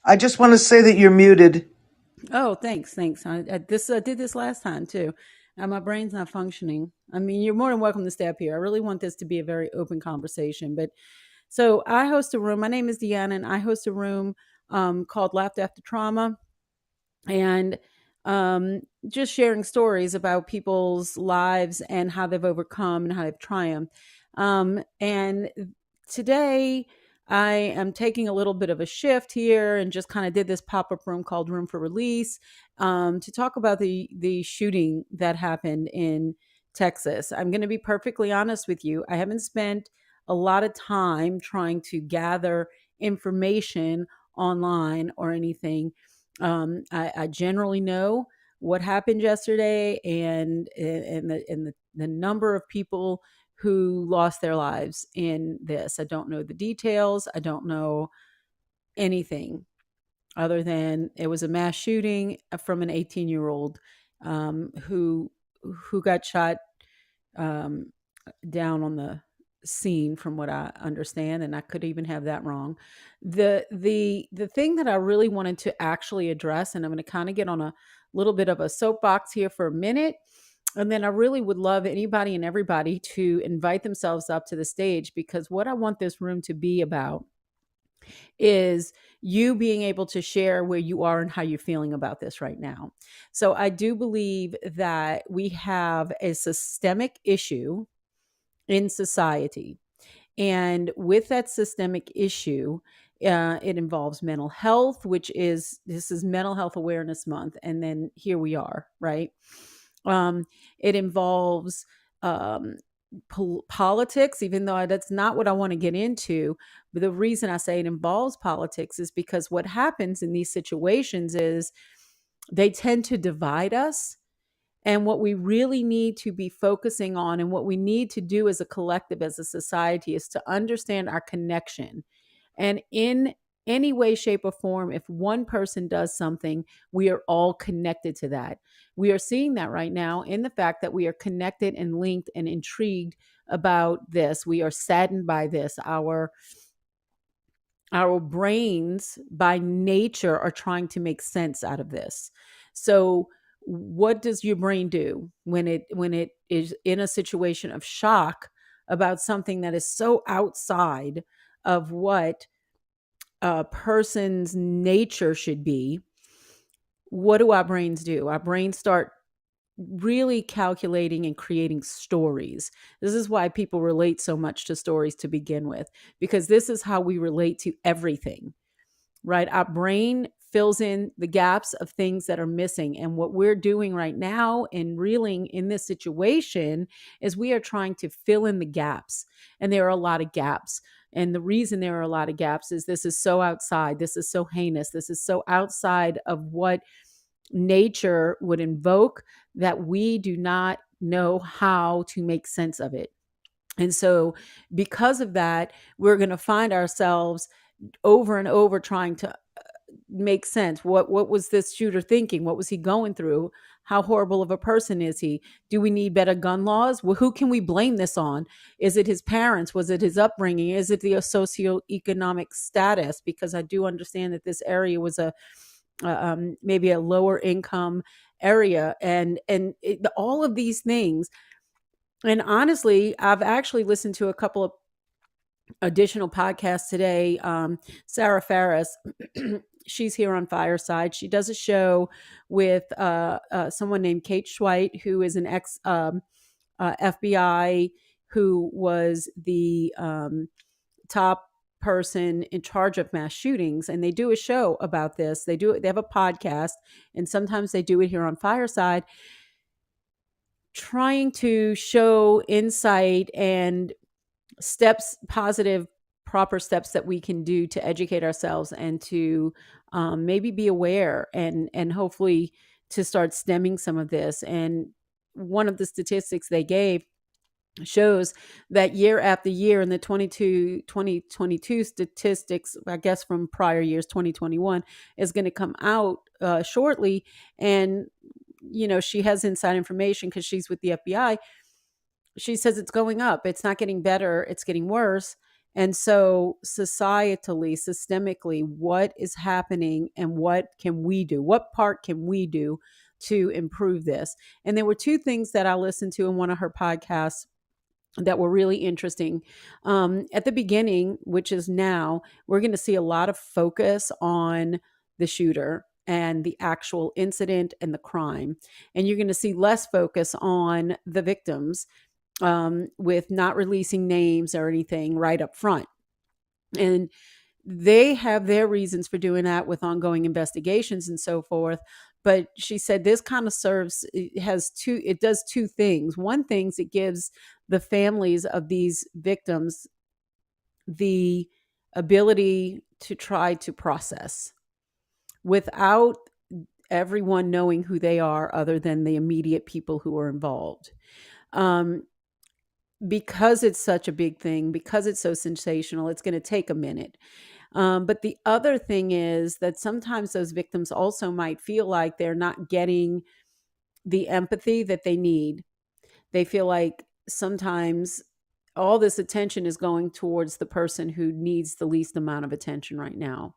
I just want to say that you're muted. Oh, thanks. I did this last time too. My brain's not functioning. I mean, you're more than welcome to stay up here. I really want this to be a very open conversation. But so I host a room. My name is Deanna, and I host a room called Laughter After Trauma, and just sharing stories about people's lives and how they've overcome and how they've triumphed. And today, I am taking a little bit of a shift here and just kind of did this pop-up room called Room for Release to talk about the shooting that happened in Texas. I'm going to be perfectly honest with you. I haven't spent a lot of time trying to gather information online or anything. I generally know what happened yesterday and the number of people who lost their lives in this. I don't know the details. I don't know anything other than it was a mass shooting from an 18-year-old who got shot down on the seen from what I understand, and I could even have that wrong. The thing that I really wanted to actually address, and I'm going to kind of get on a little bit of a soapbox here for a minute, and then I really would love anybody and everybody to invite themselves up to the stage, because what I want this room to be about is you being able to share where you are and how you're feeling about this right now. So I do believe that we have a systemic issue in society. And with that systemic issue, it involves mental health, which is this is Mental Health Awareness Month. And then here we are, right? It involves um, politics, even though that's not what I want to get into. But the reason I say it involves politics is because what happens in these situations is they tend to divide us. And what we really need to be focusing on, and what we need to do as a collective, as a society, is to understand our connection. And in any way, shape, or form, if one person does something, we are all connected to that. We are seeing that right now in the fact that we are connected and linked and intrigued about this. We are saddened by this. Our brains by nature are trying to make sense out of this. So what does your brain do when it is in a situation of shock about something that is so outside of what a person's nature should be? What do our brains do? Our brains start really calculating and creating stories. This is why people relate so much to stories to begin with, because this is how we relate to everything, right? Our brain fills in the gaps of things that are missing. And what we're doing right now in reeling in this situation is we are trying to fill in the gaps. And there are a lot of gaps. And the reason there are a lot of gaps is this is so outside. This is so heinous. This is so outside of what nature would invoke, that we do not know how to make sense of it. And so, because of that, we're going to find ourselves over and over trying to make sense. What was this shooter thinking? What was he going through? How horrible of a person is he? Do we need better gun laws? Well, who can we blame this on? Is it his parents? Was it his upbringing? Is it the socioeconomic status? Because I do understand that this area was maybe a lower income area, and all of these things. And honestly, I've actually listened to a couple of additional podcasts today. Sarah Ferris, she's here on Fireside. She does a show with someone named Kate Schweit, who is an ex FBI, who was the top person in charge of mass shootings, and they do a show about this. They have a podcast, and sometimes they do it here on Fireside, trying to show insight and steps, positive, proper steps that we can do to educate ourselves and to maybe be aware, and hopefully to start stemming some of this. And one of the statistics they gave shows that year after year in the 2022 statistics, I guess from prior years, 2021 is going to come out shortly. And, she has inside information because she's with the FBI. She says it's going up. It's not getting better. It's getting worse. And so societally, systemically, what is happening and what can we do? What part can we do to improve this? And there were two things that I listened to in one of her podcasts that were really interesting. At the beginning, which is now, we're going to see a lot of focus on the shooter and the actual incident and the crime. And you're going to see less focus on the victims, with not releasing names or anything right up front. And they have their reasons for doing that with ongoing investigations and so forth. But she said this kind of it does two things. One thing is it gives the families of these victims the ability to try to process without everyone knowing who they are other than the immediate people who are involved. Because it's such a big thing, because it's so sensational, it's going to take a minute. But the other thing is that sometimes those victims also might feel like they're not getting the empathy that they need. They feel like sometimes all this attention is going towards the person who needs the least amount of attention right now.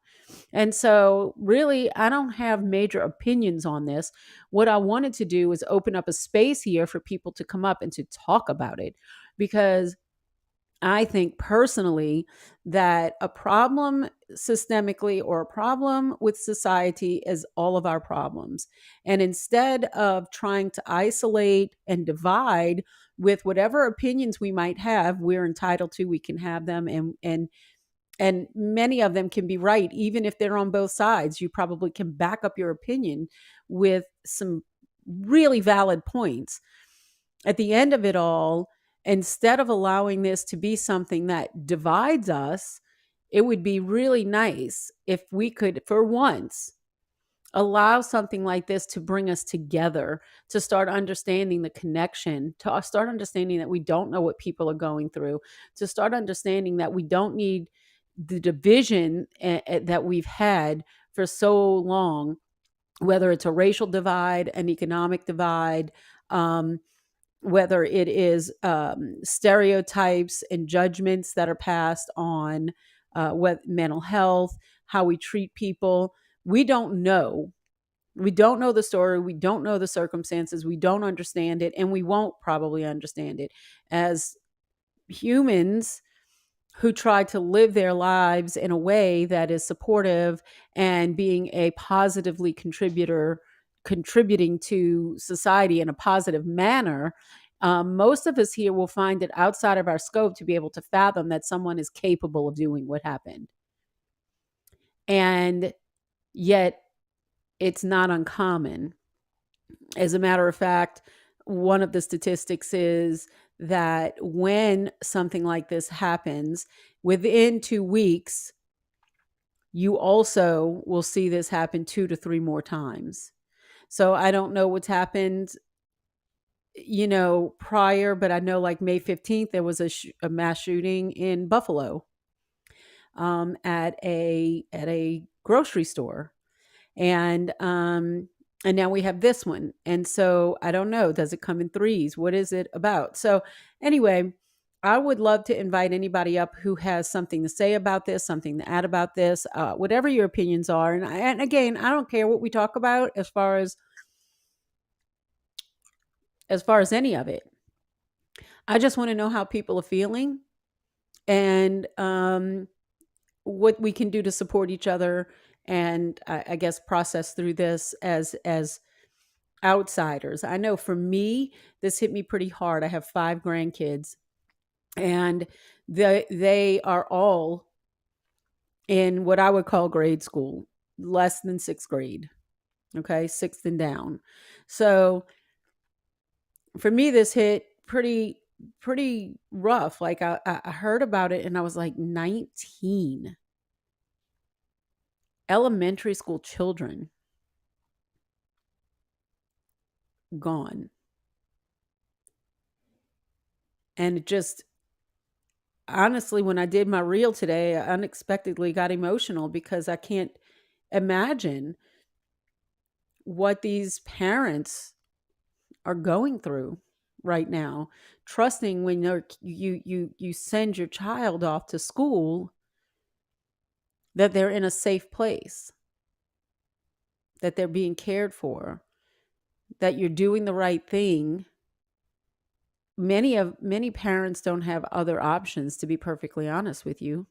And so, really, I don't have major opinions on this. What I wanted to do is open up a space here for people to come up and to talk about it, because I think personally that a problem systemically or a problem with society is all of our problems. And instead of trying to isolate and divide with whatever opinions we might have, we're entitled to, we can have them, and many of them can be right, even if they're on both sides. You probably can back up your opinion with some really valid points. At the end of it all, instead of allowing this to be something that divides us, it would be really nice if we could, for once, allow something like this to bring us together, to start understanding the connection, to start understanding that we don't know what people are going through, to start understanding that we don't need the division that we've had for so long, whether it's a racial divide, an economic divide, um, whether it is stereotypes and judgments that are passed on what mental health, how we treat people. We don't know. We don't know the story. We don't know the circumstances. We don't understand it, and we won't probably understand it as humans who try to live their lives in a way that is supportive and being a positively contributing to society in a positive manner. Most of us here will find it outside of our scope to be able to fathom that someone is capable of doing what happened. And yet it's not uncommon. As a matter of fact, one of the statistics is that when something like this happens, within 2 weeks, you also will see this happen 2 to 3 more times. So I don't know what's happened, prior, but I know like May 15th, there was a mass shooting in Buffalo, at a grocery store. And now we have this one. And so I don't know, does it come in threes? What is it about? So anyway, I would love to invite anybody up who has something to say about this, something to add about this, whatever your opinions are. And again, I don't care what we talk about as far as any of it. I just want to know how people are feeling, and what we can do to support each other, and I guess process through this as outsiders. I know for me, this hit me pretty hard. I have 5 grandkids, and they are all in what I would call grade school, less than 6th grade. Okay, 6th and down. So for me, this hit pretty rough. Like I heard about it and I was like 19 elementary school children gone. And it just, honestly, when I did my reel today, I unexpectedly got emotional because I can't imagine what these parents are going through right now, trusting when you send your child off to school that they're in a safe place, that they're being cared for, that you're doing the right thing. Many parents don't have other options, to be perfectly honest with you.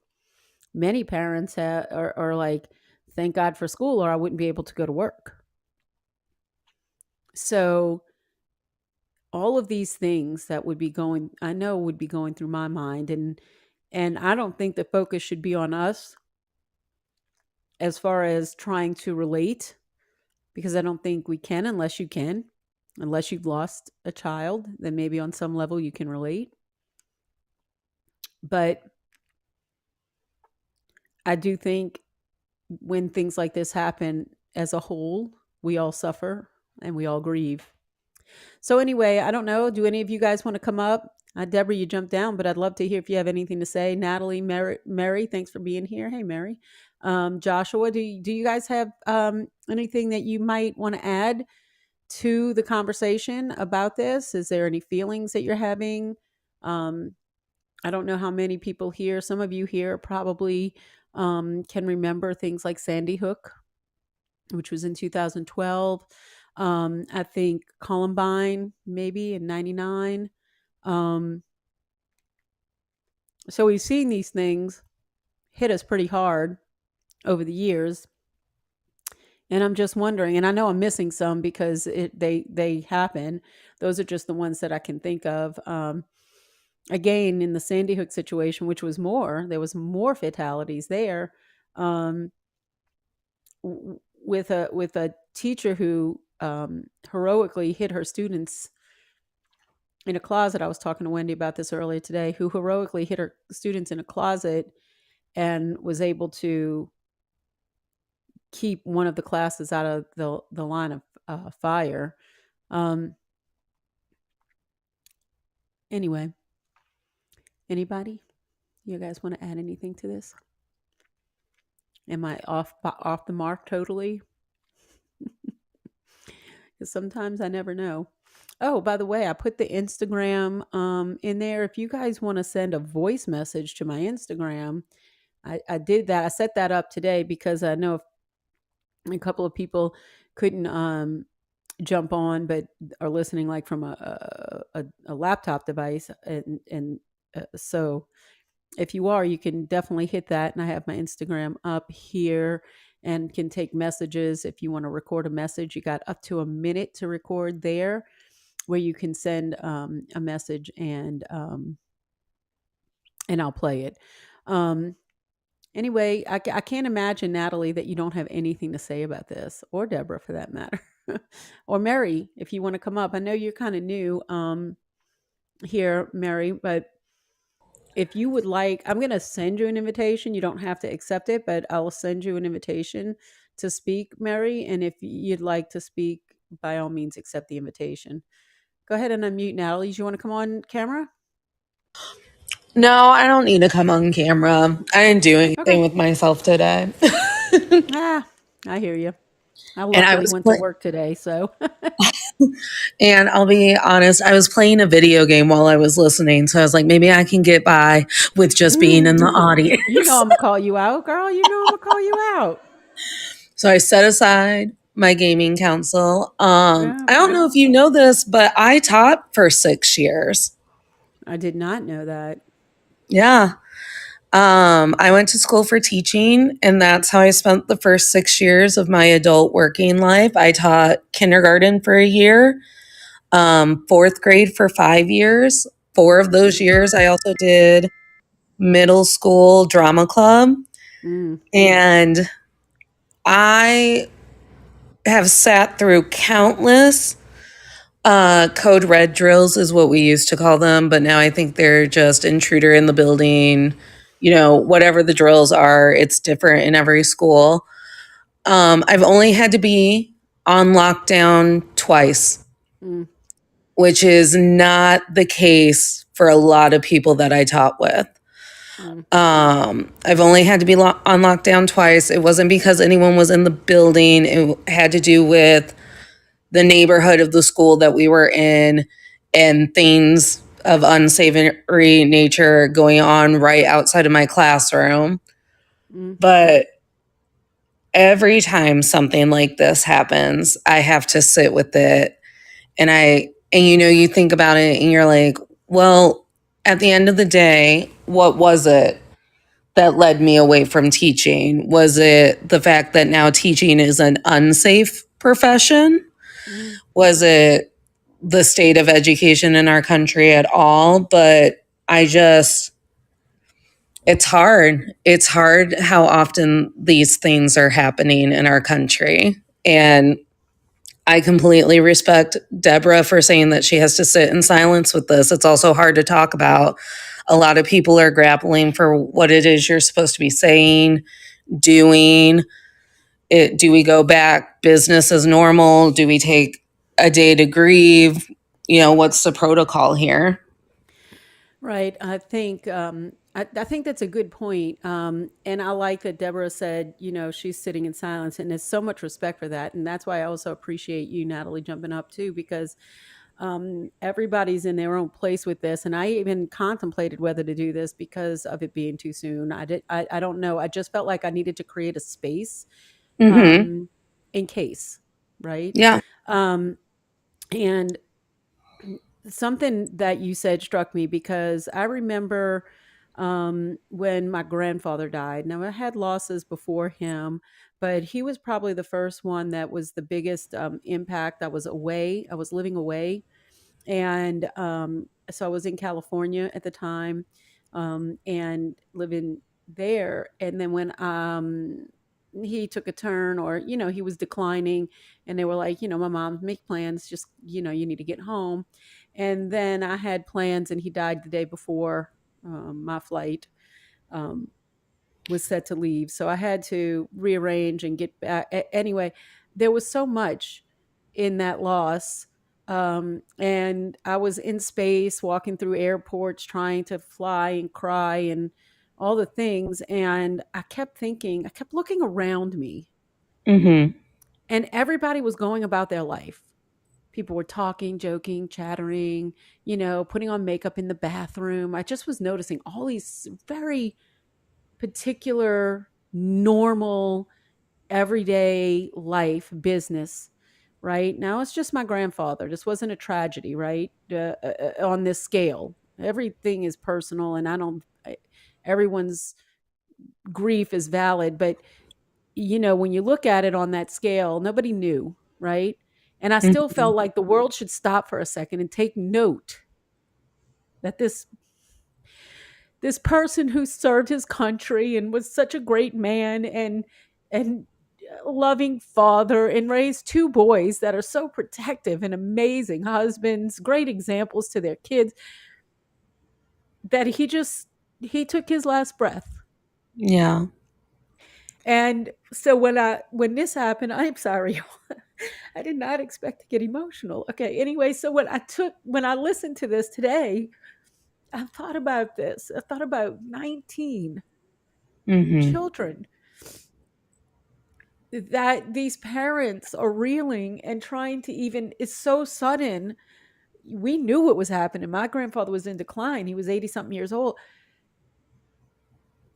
Many parents are like, thank God for school, or I wouldn't be able to go to work. So all of these things that would be going through my mind, and I don't think the focus should be on us as far as trying to relate, because I don't think we can unless you've lost a child, then maybe on some level you can relate. But I do think when things like this happen, as a whole, we all suffer and we all grieve. So anyway, I don't know. Do any of you guys want to come up? Deborah, you jumped down, but I'd love to hear if you have anything to say. Natalie, Mary, thanks for being here. Hey, Mary. Joshua, do you guys have anything that you might want to add to the conversation about this? Is there any feelings that you're having? I don't know how many people here, some of you here probably can remember things like Sandy Hook, which was in 2012. I think Columbine, maybe in 99. Um, so we've seen these things hit us pretty hard over the years. And I'm just wondering, and I know I'm missing some because they happen. Those are just the ones that I can think of. Again, in the Sandy Hook situation, which was there was more fatalities there. Um, with a teacher who heroically hid her students in a closet. I was talking to Wendy about this earlier today, who heroically hid her students in a closet and was able to keep one of the classes out of the line of fire. Anyway, anybody? You guys want to add anything to this? Am I off the mark totally? Because sometimes I never know. Oh, by the way, I put the Instagram in there. If you guys want to send a voice message to my Instagram, I did that. I set that up today because I know a couple of people couldn't jump on, but are listening like from a laptop device, and so if you are, you can definitely hit that. And I have my Instagram up here and can take messages. If you want to record a message, you got up to a minute to record there, where you can send a message and I'll play it. Anyway, I can't imagine, Natalie, that you don't have anything to say about this, or Deborah for that matter, or Mary, if you want to come up. I know you're kind of new here, Mary, but if you would like, I'm going to send you an invitation. You don't have to accept it, but I will send you an invitation to speak, Mary. And if you'd like to speak, by all means, accept the invitation. Go ahead and unmute, Natalie. Do you want to come on camera? No, I don't need to come on camera. I didn't do Okay. anything with myself today. I hear you. I And I luckily was went to work today, so. and I'll be honest, I was playing a video game while I was listening, so I was like, maybe I can get by with just being in the audience. You know I'm gonna call you out, girl. You know I'm gonna call you out. So I set aside my gaming council. Yeah, I don't know if you know this, but I taught for 6 years. I did not know that. Yeah. I went to school for teaching, and that's how I spent the first 6 years of my adult working life. I taught kindergarten for a year, fourth grade for 5 years. 4 of those years, I also did middle school drama club. Mm, And I have sat through countless code red drills, is what we used to call them. But now I think they're just intruder in the building. Whatever the drills are, it's different in every school. I've only had to be on lockdown twice, mm, which is not the case for a lot of people that I taught with. mm, I've only had to be on lockdown twice. It wasn't because anyone was in the building. It had to do with the neighborhood of the school that we were in and things of unsavory nature going on right outside of my classroom. mm, But every time something like this happens, I have to sit with it. You think about it and you're like, well, at the end of the day, what was it that led me away from teaching? Was it the fact that now teaching is an unsafe profession? mm. Was it the state of education in our country at all? But it's hard. It's hard how often these things are happening in our country. And I completely respect Deborah for saying that she has to sit in silence with this. It's also hard to talk about. A lot of people are grappling for what it is you're supposed to be saying, doing. Do we go back business as normal? Do we take a day to grieve? What's the protocol here? Right. I think that's a good point. And I like that Deborah said, she's sitting in silence, and there's so much respect for that. And that's why I also appreciate you, Natalie, jumping up too, because Everybody's in their own place with this, and I even contemplated whether to do this because of it being too soon. I don't know. I just felt like I needed to create a space, Mm-hmm. um, in case, right? Yeah. Um, and something that you said struck me because I remember when my grandfather died. Now, I had losses before him, but he was probably the first one that was the biggest impact. I was away, I was living away. And so I was in California at the time, and living there. And then when he took a turn, or, he was declining, and they were like, my mom, make plans, just, you need to get home. And then I had plans, and he died the day before my flight. Um, was set to leave. So I had to rearrange and get back. Anyway, there was so much in that loss. And I was in space, walking through airports, trying to fly and cry and all the things. And I kept thinking, I kept looking around me, Mm-hmm. and everybody was going about their life. People were talking, joking, chattering, putting on makeup in the bathroom. I just was noticing all these very particular, normal, everyday life business. Right now, it's just my grandfather. This wasn't a tragedy, right? On this scale, everything is personal, and everyone's grief is valid. But when you look at it on that scale, nobody knew, right? And I still Mm-hmm. felt like the world should stop for a second and take note that this person who served his country and was such a great man, and loving father, and raised two boys that are so protective and amazing husbands, great examples to their kids, that he took his last breath. Yeah. And so when this happened, I'm sorry, I did not expect to get emotional. Okay, anyway, so when I listened to this today, I thought about this. I thought about 19 Mm-hmm. children that these parents are reeling and trying to, even, it's so sudden. We knew what was happening. My grandfather was in decline. He was 80 something years old.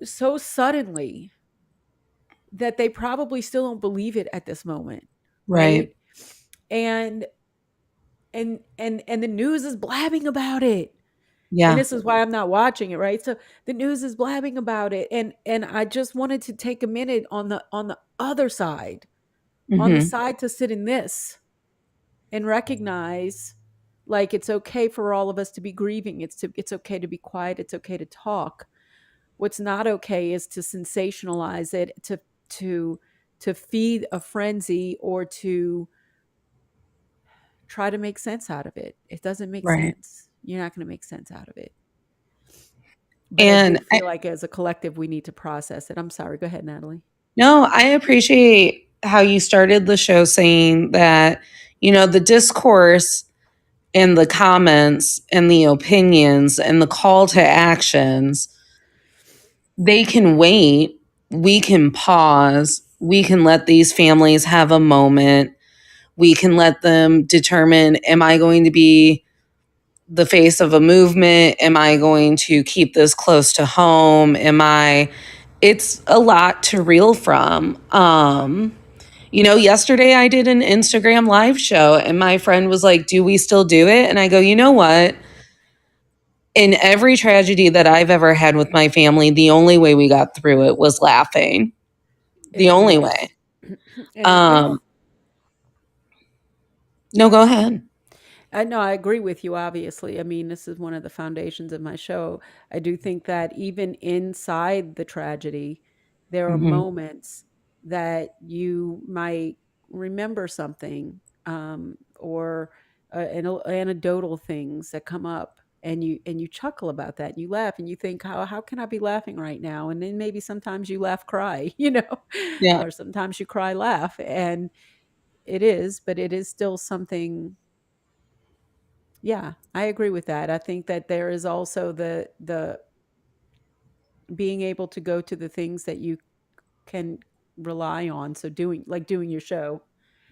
So suddenly that they probably still don't believe it at this moment, right? Right. And and the news is blabbing about it. And Yeah. this is why I'm not watching it, right? So the news is blabbing about it, and I just wanted to take a minute on the other side, on the Mm-hmm. side to sit in this and recognize, like, it's okay for all of us to be grieving. It's okay to be quiet. It's okay to talk. What's not okay is to sensationalize it, to to feed a frenzy, or to try to make sense out of it. It doesn't make Right. sense. You're not going to make sense out of it. But I And do feel like as a collective we need to process it. I'm sorry. Go ahead, Natalie. no, I appreciate how you started the show saying that, the discourse and the comments and the opinions and the call to actions, they can wait. We can pause. We can let these families have a moment. We can let them determine, am I going to be the face of a movement? Am I going to keep this close to home? It's a lot to reel from. Yesterday I did an Instagram live show and my friend was like, do we still do it? And I go, you know what? In every tragedy that I've ever had with my family, the only way we got through it was laughing. The only Agreed. way. And Um, no, go ahead. I know, I agree with you, obviously. I mean, this is one of the foundations of my show. I do think that even inside the tragedy, there are Hmm. moments that you might remember something, or anecdotal things that come up, and you chuckle about that. You laugh, and you think, how can I be laughing right now? And then maybe sometimes you laugh, cry, Yeah. or sometimes you cry, laugh, and but it is still something. Yeah, I agree with that. I think that there is also the being able to go to the things that you can rely on. So doing your show.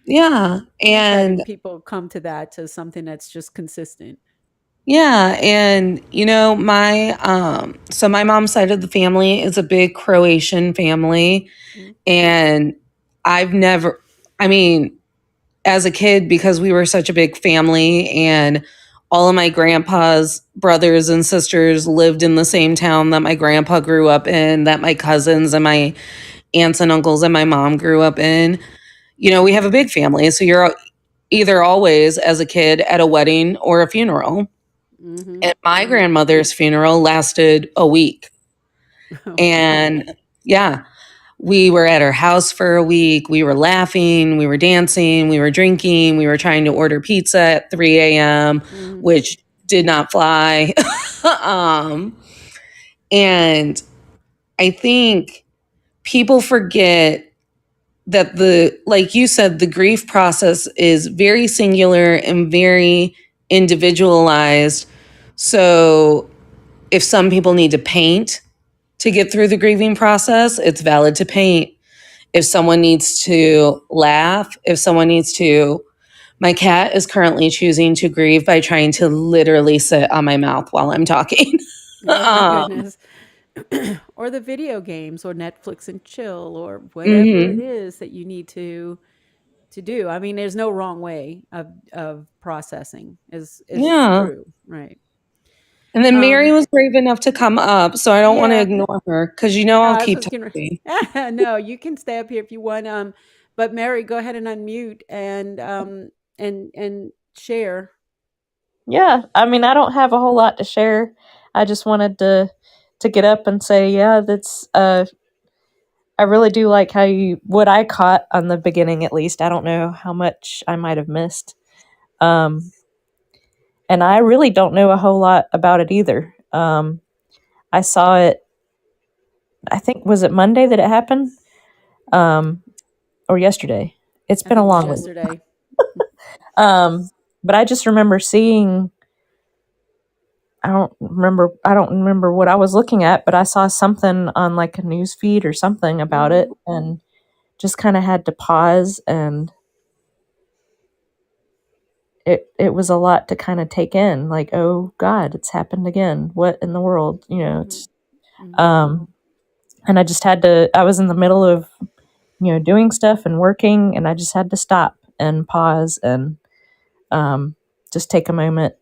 Yeah. Having And people come to something that's just consistent. yeah, and my mom's side of the family is a big Croatian family, Mm. and I've never I mean, as a kid, because we were such a big family and all of my grandpa's brothers and sisters lived in the same town that my grandpa grew up in, that my cousins and my aunts and uncles and my mom grew up in. We have a big family, so you're either always as a kid at a wedding or a funeral. Mm-hmm. And my Right. grandmother's funeral lasted a week. Oh, wow. And yeah, we were at her house for a week. We were laughing, we were dancing, we were drinking, we were trying to order pizza at 3 a.m., Mm-hmm. which did not fly. um, and I think people forget that like you said, the grief process is very singular and very individualized. So if some people need to paint to get through the grieving process, it's valid to paint. If someone needs to laugh, if someone needs to, my cat is currently choosing to grieve by trying to literally sit on my mouth while I'm talking. Oh my um, goodness. Or the video games or Netflix and chill or whatever it mhm. is that you need to do. I mean, there's no wrong way of processing is Yeah. true, right? And then Mary Um was brave enough to come up, so I don't want to yeah, ignore her because I'll that's keep what's getting talking. no, you can stay up here if you want. But Mary, go ahead and unmute and share. Yeah, I mean, I don't have a whole lot to share. I just wanted to get up and say, yeah, that's I really do like how you what I caught on the beginning at least. I don't know how much I might have missed. Um and I really don't know a whole lot about it either. I saw it, I think, was it Monday that it happened? Um or yesterday. It's I been a think it was long week. yesterday. But I just remember seeing, I don't remember what I was looking at, but I saw something on like a news feed or something about Mm-hmm. it and just kind of had to pause, and it was a lot to kind of take in, like, oh god, it's happened again. What in the world, Mm-hmm. it's Mm-hmm. um and I was in the middle of, doing stuff and working, and I just had to stop and pause and um just take a moment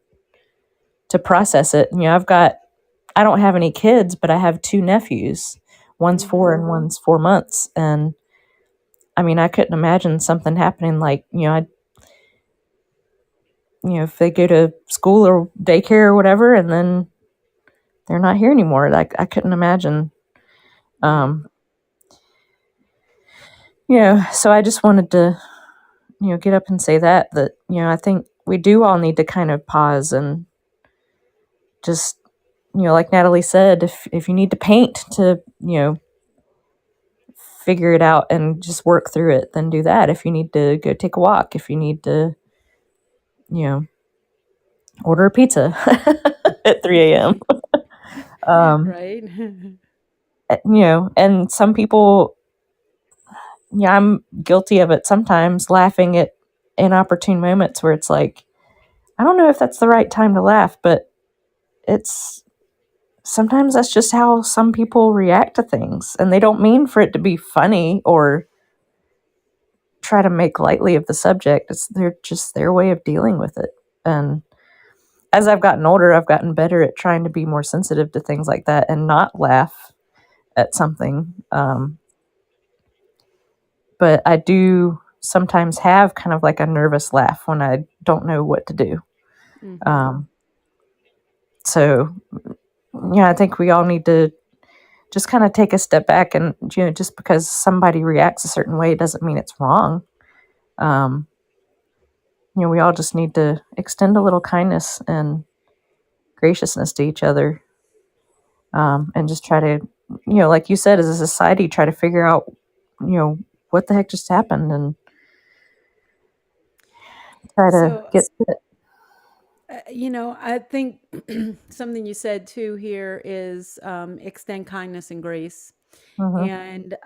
to process it. I don't have any kids, but I have two nephews. One's Mm-hmm. 4 and one's 4 months. And I mean, I couldn't imagine something happening like, if they go to school or daycare or whatever, and then they're not here anymore. Like, I couldn't imagine. Right. Um, so I just wanted to, get up and say that, I think we do all need to kind of pause and just, like Natalie said, if you need to paint to, figure it out and just work through it, then do that. If you need to go take a walk, if you need to, you know, order a pizza at 3 a.m. Um, Right. and some people, yeah, I'm guilty of it sometimes, laughing at inopportune moments where it's like, I don't know if that's the right time to laugh, but it's sometimes that's just how some people react to things. And they don't mean for it to be funny or try to make lightly of the subject. They're just their way of dealing with it. And as I've gotten older, I've gotten better at trying to be more sensitive to things like that and not laugh at something. But I do sometimes have kind of like a nervous laugh when I don't know what to do. Mm-hmm. Um, so, yeah, I think we all need to just kind of take a step back, and, just because somebody reacts a certain way doesn't mean it's wrong. Um, we all just need to extend a little kindness and graciousness to each other, and just try to, like you said, as a society, try to figure out, what the heck just happened, and try to So, get through it. I think something you said too here is extend kindness and grace. Mm-hmm. And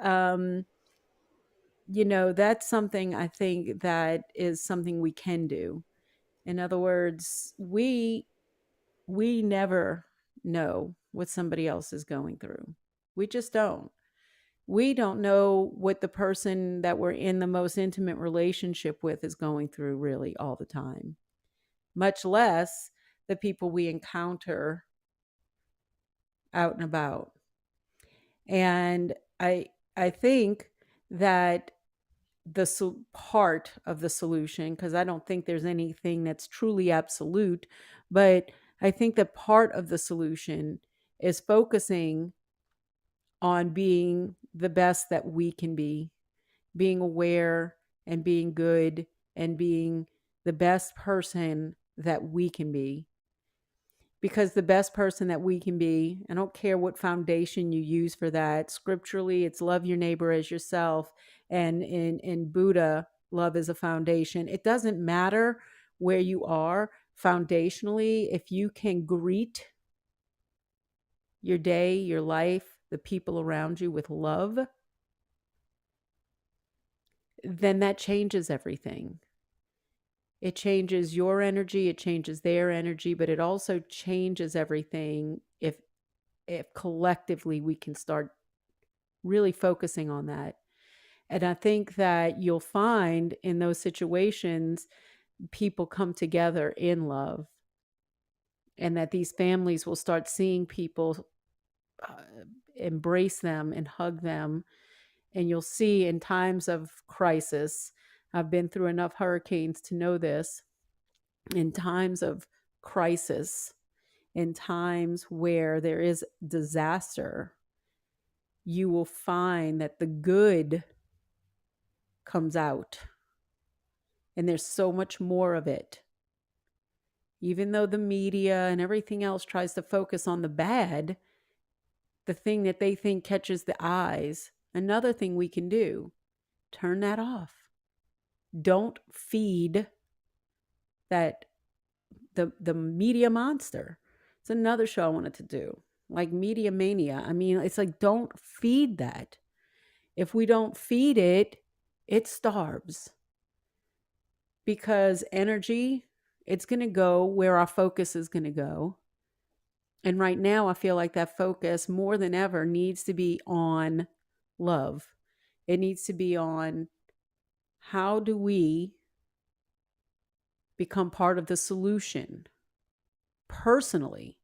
that's something I think that is something we can do. In other words, we never know what somebody else is going through. We just don't. We don't know what the person that we're in the most intimate relationship with is going through really all the time, much less the people we encounter out and about. And I think that the part of the solution, because I don't think there's anything that's truly absolute, but I think that part of the solution is focusing on being the best that we can be, being aware and being good and being the best person that we can be. Because the best person that we can be, I don't care what foundation you use for that. Scripturally, it's love your neighbor as yourself. And in Buddha, love is a foundation. It doesn't matter where you are foundationally. If you can greet your day, your life, the people around you with love, then that changes everything. It changes your energy, it changes their energy, but it also changes everything if collectively we can start really focusing on that. And I think that you'll find in those situations, people come together in love, and that these families will start seeing people embrace them and hug them. And you'll see in times of crisis, I've been through enough hurricanes to know this, in times of crisis, in times where there is disaster, you will find that the good comes out. And there's so much more of it. Even though the media and everything else tries to focus on the bad, the thing that they think catches the eyes, another thing we can do, turn that off. Don't feed that the media monster. It's another show I wanted to do, like Media Mania. I mean, it's like, don't feed that. If we don't feed it, it starves. Because energy, it's going to go where our focus is going to go. And right now, I feel like that focus more than ever needs to be on love. It needs to be on how do we become part of the solution personally.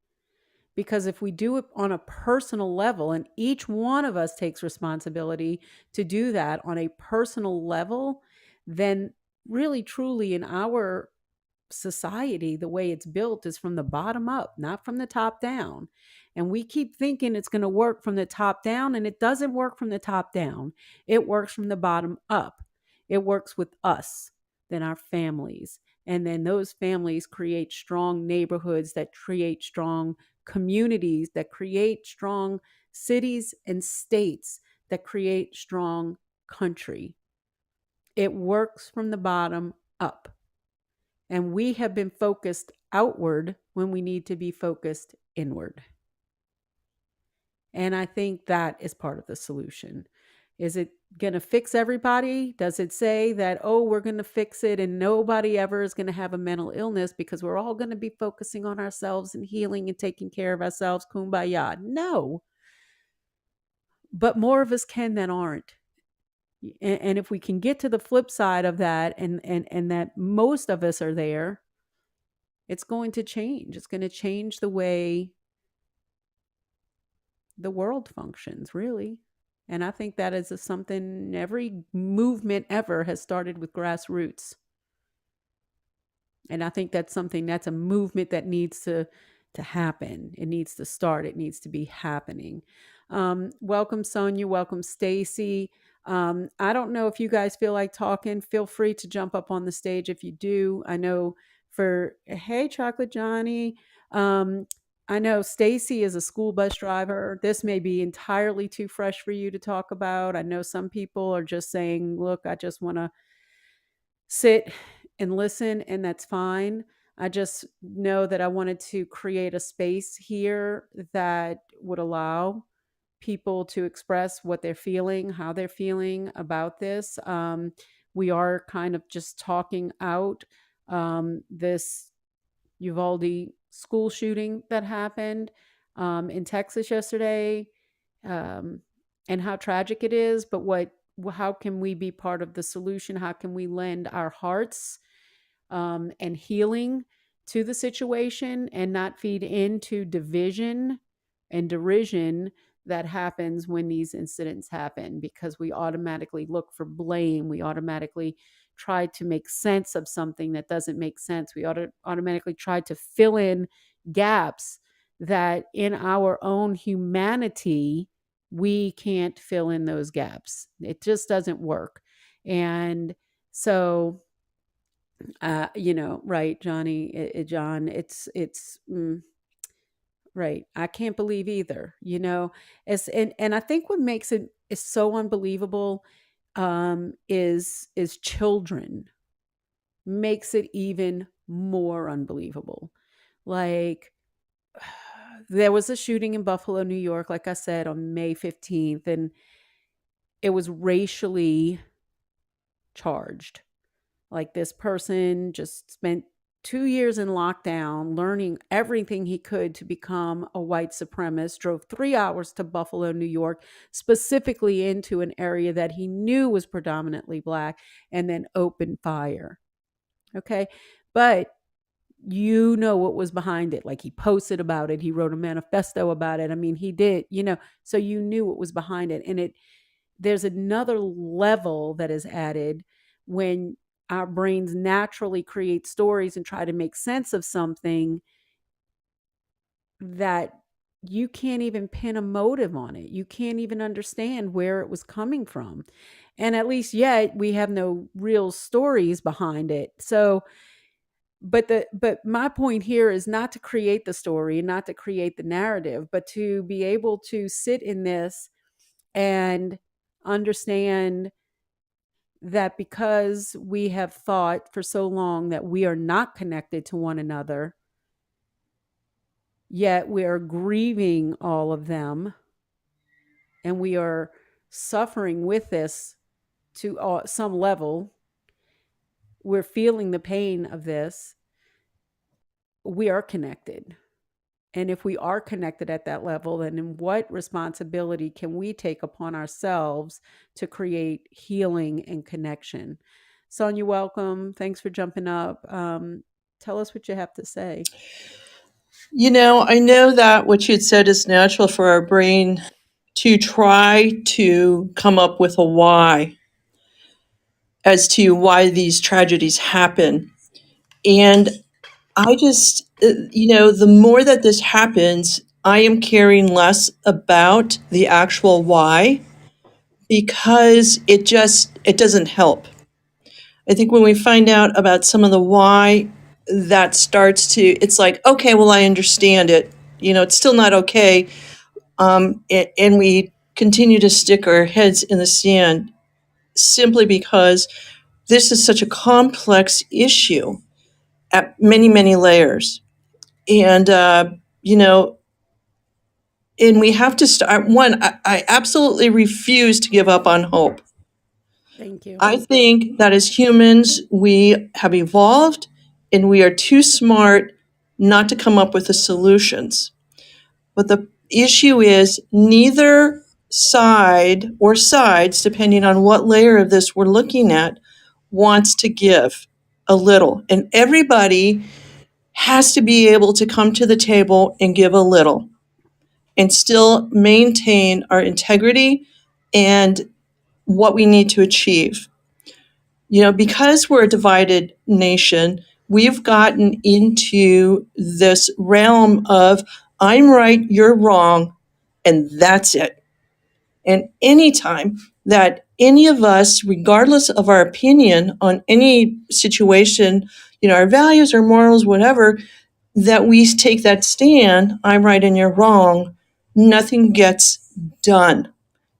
Because if we do it on a personal level, and each one of us takes responsibility to do that on a personal level, then really, truly in our society, the way it's built is from the bottom up, not from the top down. And we keep thinking it's going to work from the top down, and it doesn't work from the top down. It works from the bottom up. It works with us, then our families. And then those families create strong neighborhoods that create strong communities, that create strong cities and states, that create strong country. It works from the bottom up. And we have been focused outward when we need to be focused inward. And I think that is part of the solution. Is it going to fix everybody? Does it say that, oh, we're going to fix it and nobody ever is going to have a mental illness because we're all going to be focusing on ourselves and healing and taking care of ourselves? Kumbaya. No. But more of us can than aren't. And if we can get to the flip side of that, and that most of us are there, it's going to change. It's going to change the way the world functions, really. And I think that is something, every movement ever has started with grassroots. And I think that's something, that's a movement that needs to happen. It needs to start. It needs to be happening. Welcome, Sonia. Welcome, Stacy. I don't know if you guys feel like talking. Feel free to jump up on the stage if you do. I know hey, Chocolate Johnny. I know Stacy is a school bus driver. This may be entirely too fresh for you to talk about. I know some people are just saying, look, I just want to sit and listen, and that's fine. I just know that I wanted to create a space here that would allow people to express what they're feeling, how they're feeling about this. We are kind of just talking out this Uvalde school shooting that happened in Texas yesterday, and how tragic it is. But how can we be part of the solution? How can we lend our hearts and healing to the situation and not feed into division and derision that happens when these incidents happen, because we automatically look for blame. We automatically try to make sense of something that doesn't make sense. We automatically try to fill in gaps that in our own humanity, we can't fill in those gaps. It just doesn't work. And so, right, Johnny, John, right. I can't believe either, and I think what makes it is so unbelievable, is children makes it even more unbelievable. Like, there was a shooting in Buffalo, New York, like I said, on May 15th, and it was racially charged. Like, this person just spent 2 years in lockdown, learning everything he could to become a white supremacist, drove 3 hours to Buffalo, New York, specifically into an area that he knew was predominantly Black, and then opened fire. Okay. But what was behind it. Like, he posted about it. He wrote a manifesto about it. I mean, he did, so you knew what was behind it. And there's another level that is added when our brains naturally create stories and try to make sense of something that you can't even pin a motive on it. You can't even understand where it was coming from. And at least yet we have no real stories behind it. So, but my point here is not to create the story and not to create the narrative, but to be able to sit in this and understand that because we have thought for so long that we are not connected to one another, yet we are grieving all of them, and we are suffering with this to some level. We're feeling the pain of this. We are connected. And if we are connected at that level, then in what responsibility can we take upon ourselves to create healing and connection? Sonia, welcome. Thanks for jumping up. Tell us what you have to say. I know that what you had said is natural for our brain to try to come up with a why as to why these tragedies happen. And I just, the more that this happens, I am caring less about the actual why, because it doesn't help. I think when we find out about some of the why, that starts to, it's like, okay, well, I understand it. It's still not okay. And we continue to stick our heads in the sand simply because this is such a complex issue at many, many layers. And, and we have to start. One, I absolutely refuse to give up on hope. Thank you. I think that as humans, we have evolved and we are too smart not to come up with the solutions. But the issue is neither side or sides, depending on what layer of this we're looking at, wants to give a little. And everybody has to be able to come to the table and give a little and still maintain our integrity and what we need to achieve. Because we're a divided nation, we've gotten into this realm of I'm right, you're wrong, and that's it. And anytime that any of us, regardless of our opinion on any situation, our values or morals, whatever, that we take that stand, I'm right and you're wrong, nothing gets done.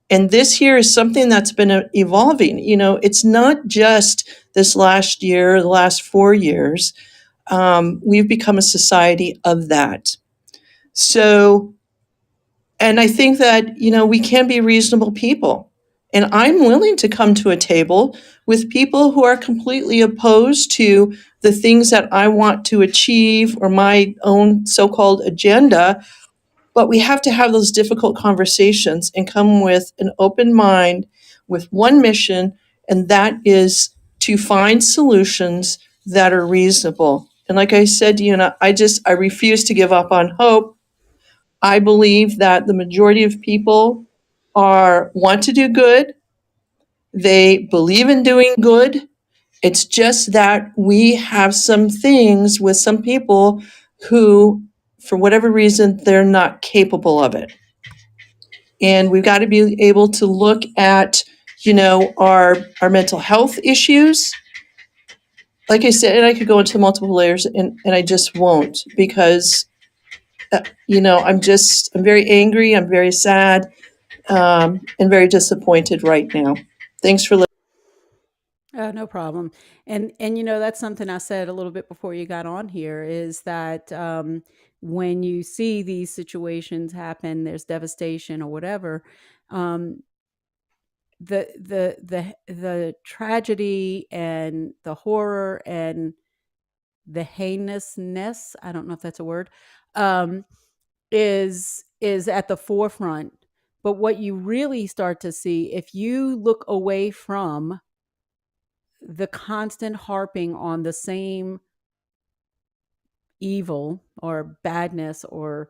And this here is something that's been evolving. It's not just this last year, the last 4 years. We've become a society of that. So And I think that, we can be reasonable people. And I'm willing to come to a table with people who are completely opposed to the things that I want to achieve or my own so-called agenda. But we have to have those difficult conversations and come with an open mind, with one mission, and that is to find solutions that are reasonable. And like I said, I refuse to give up on hope. I believe that the majority of people want to do good. They believe in doing good. It's just that we have some things with some people who, for whatever reason, they're not capable of it. And we've got to be able to look at, our mental health issues. Like I said, and I could go into multiple layers, and I just won't, because, I'm very angry, I'm very sad, and very disappointed right now. Thanks for listening. No problem. And that's something I said a little bit before you got on here, is that when you see these situations happen, there's devastation or whatever, the tragedy and the horror and the heinousness, I don't know if that's a word, is at the forefront. But what you really start to see, if you look away from the constant harping on the same evil or badness or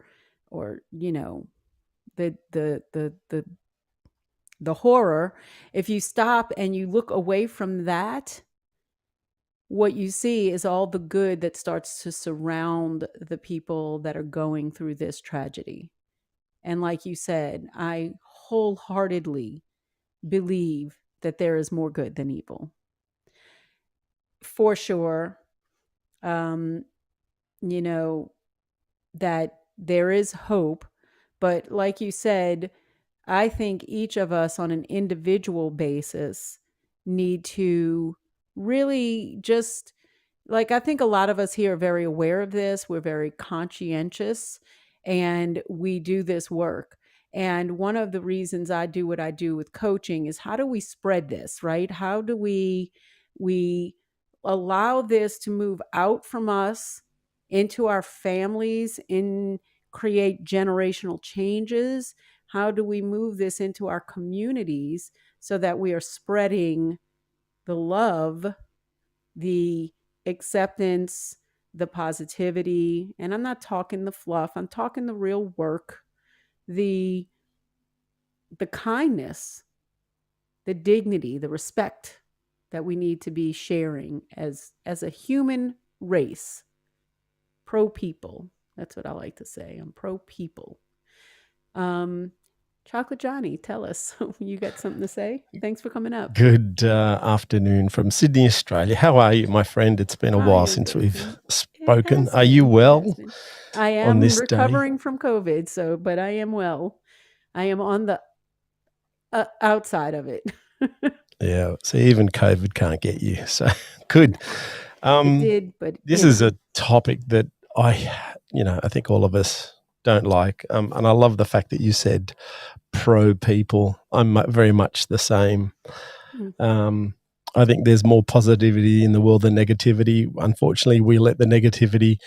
the horror, if you stop and you look away from that, what you see is all the good that starts to surround the people that are going through this tragedy. And like you said, I wholeheartedly believe that there is more good than evil. For sure, that there is hope. But like you said, I think each of us on an individual basis need to really just, like, I think a lot of us here are very aware of this. We're very conscientious and we do this work. And one of the reasons I do what I do with coaching is, how do we spread this, right? How do we allow this to move out from us into our families and create generational changes? How do we move this into our communities so that we are spreading the love, the acceptance, the positivity? And I'm not talking the fluff, I'm talking the real work, the kindness, the dignity, the respect that we need to be sharing as a human race. Pro people. That's what I like to say. I'm pro people. Chocolate Johnny, tell us. You got something to say? Thanks for coming up. Good afternoon from Sydney, Australia. How are you, my friend? It's been a while since we've spoken. Are you well? I am recovering from COVID, but I am well. I am on the outside of it. Yeah, so even COVID can't get you. So good. It did, but this is a topic that I think all of us don't like. And I love the fact that you said pro people. I'm very much the same. I think there's more positivity in the world than negativity. Unfortunately, we let the negativity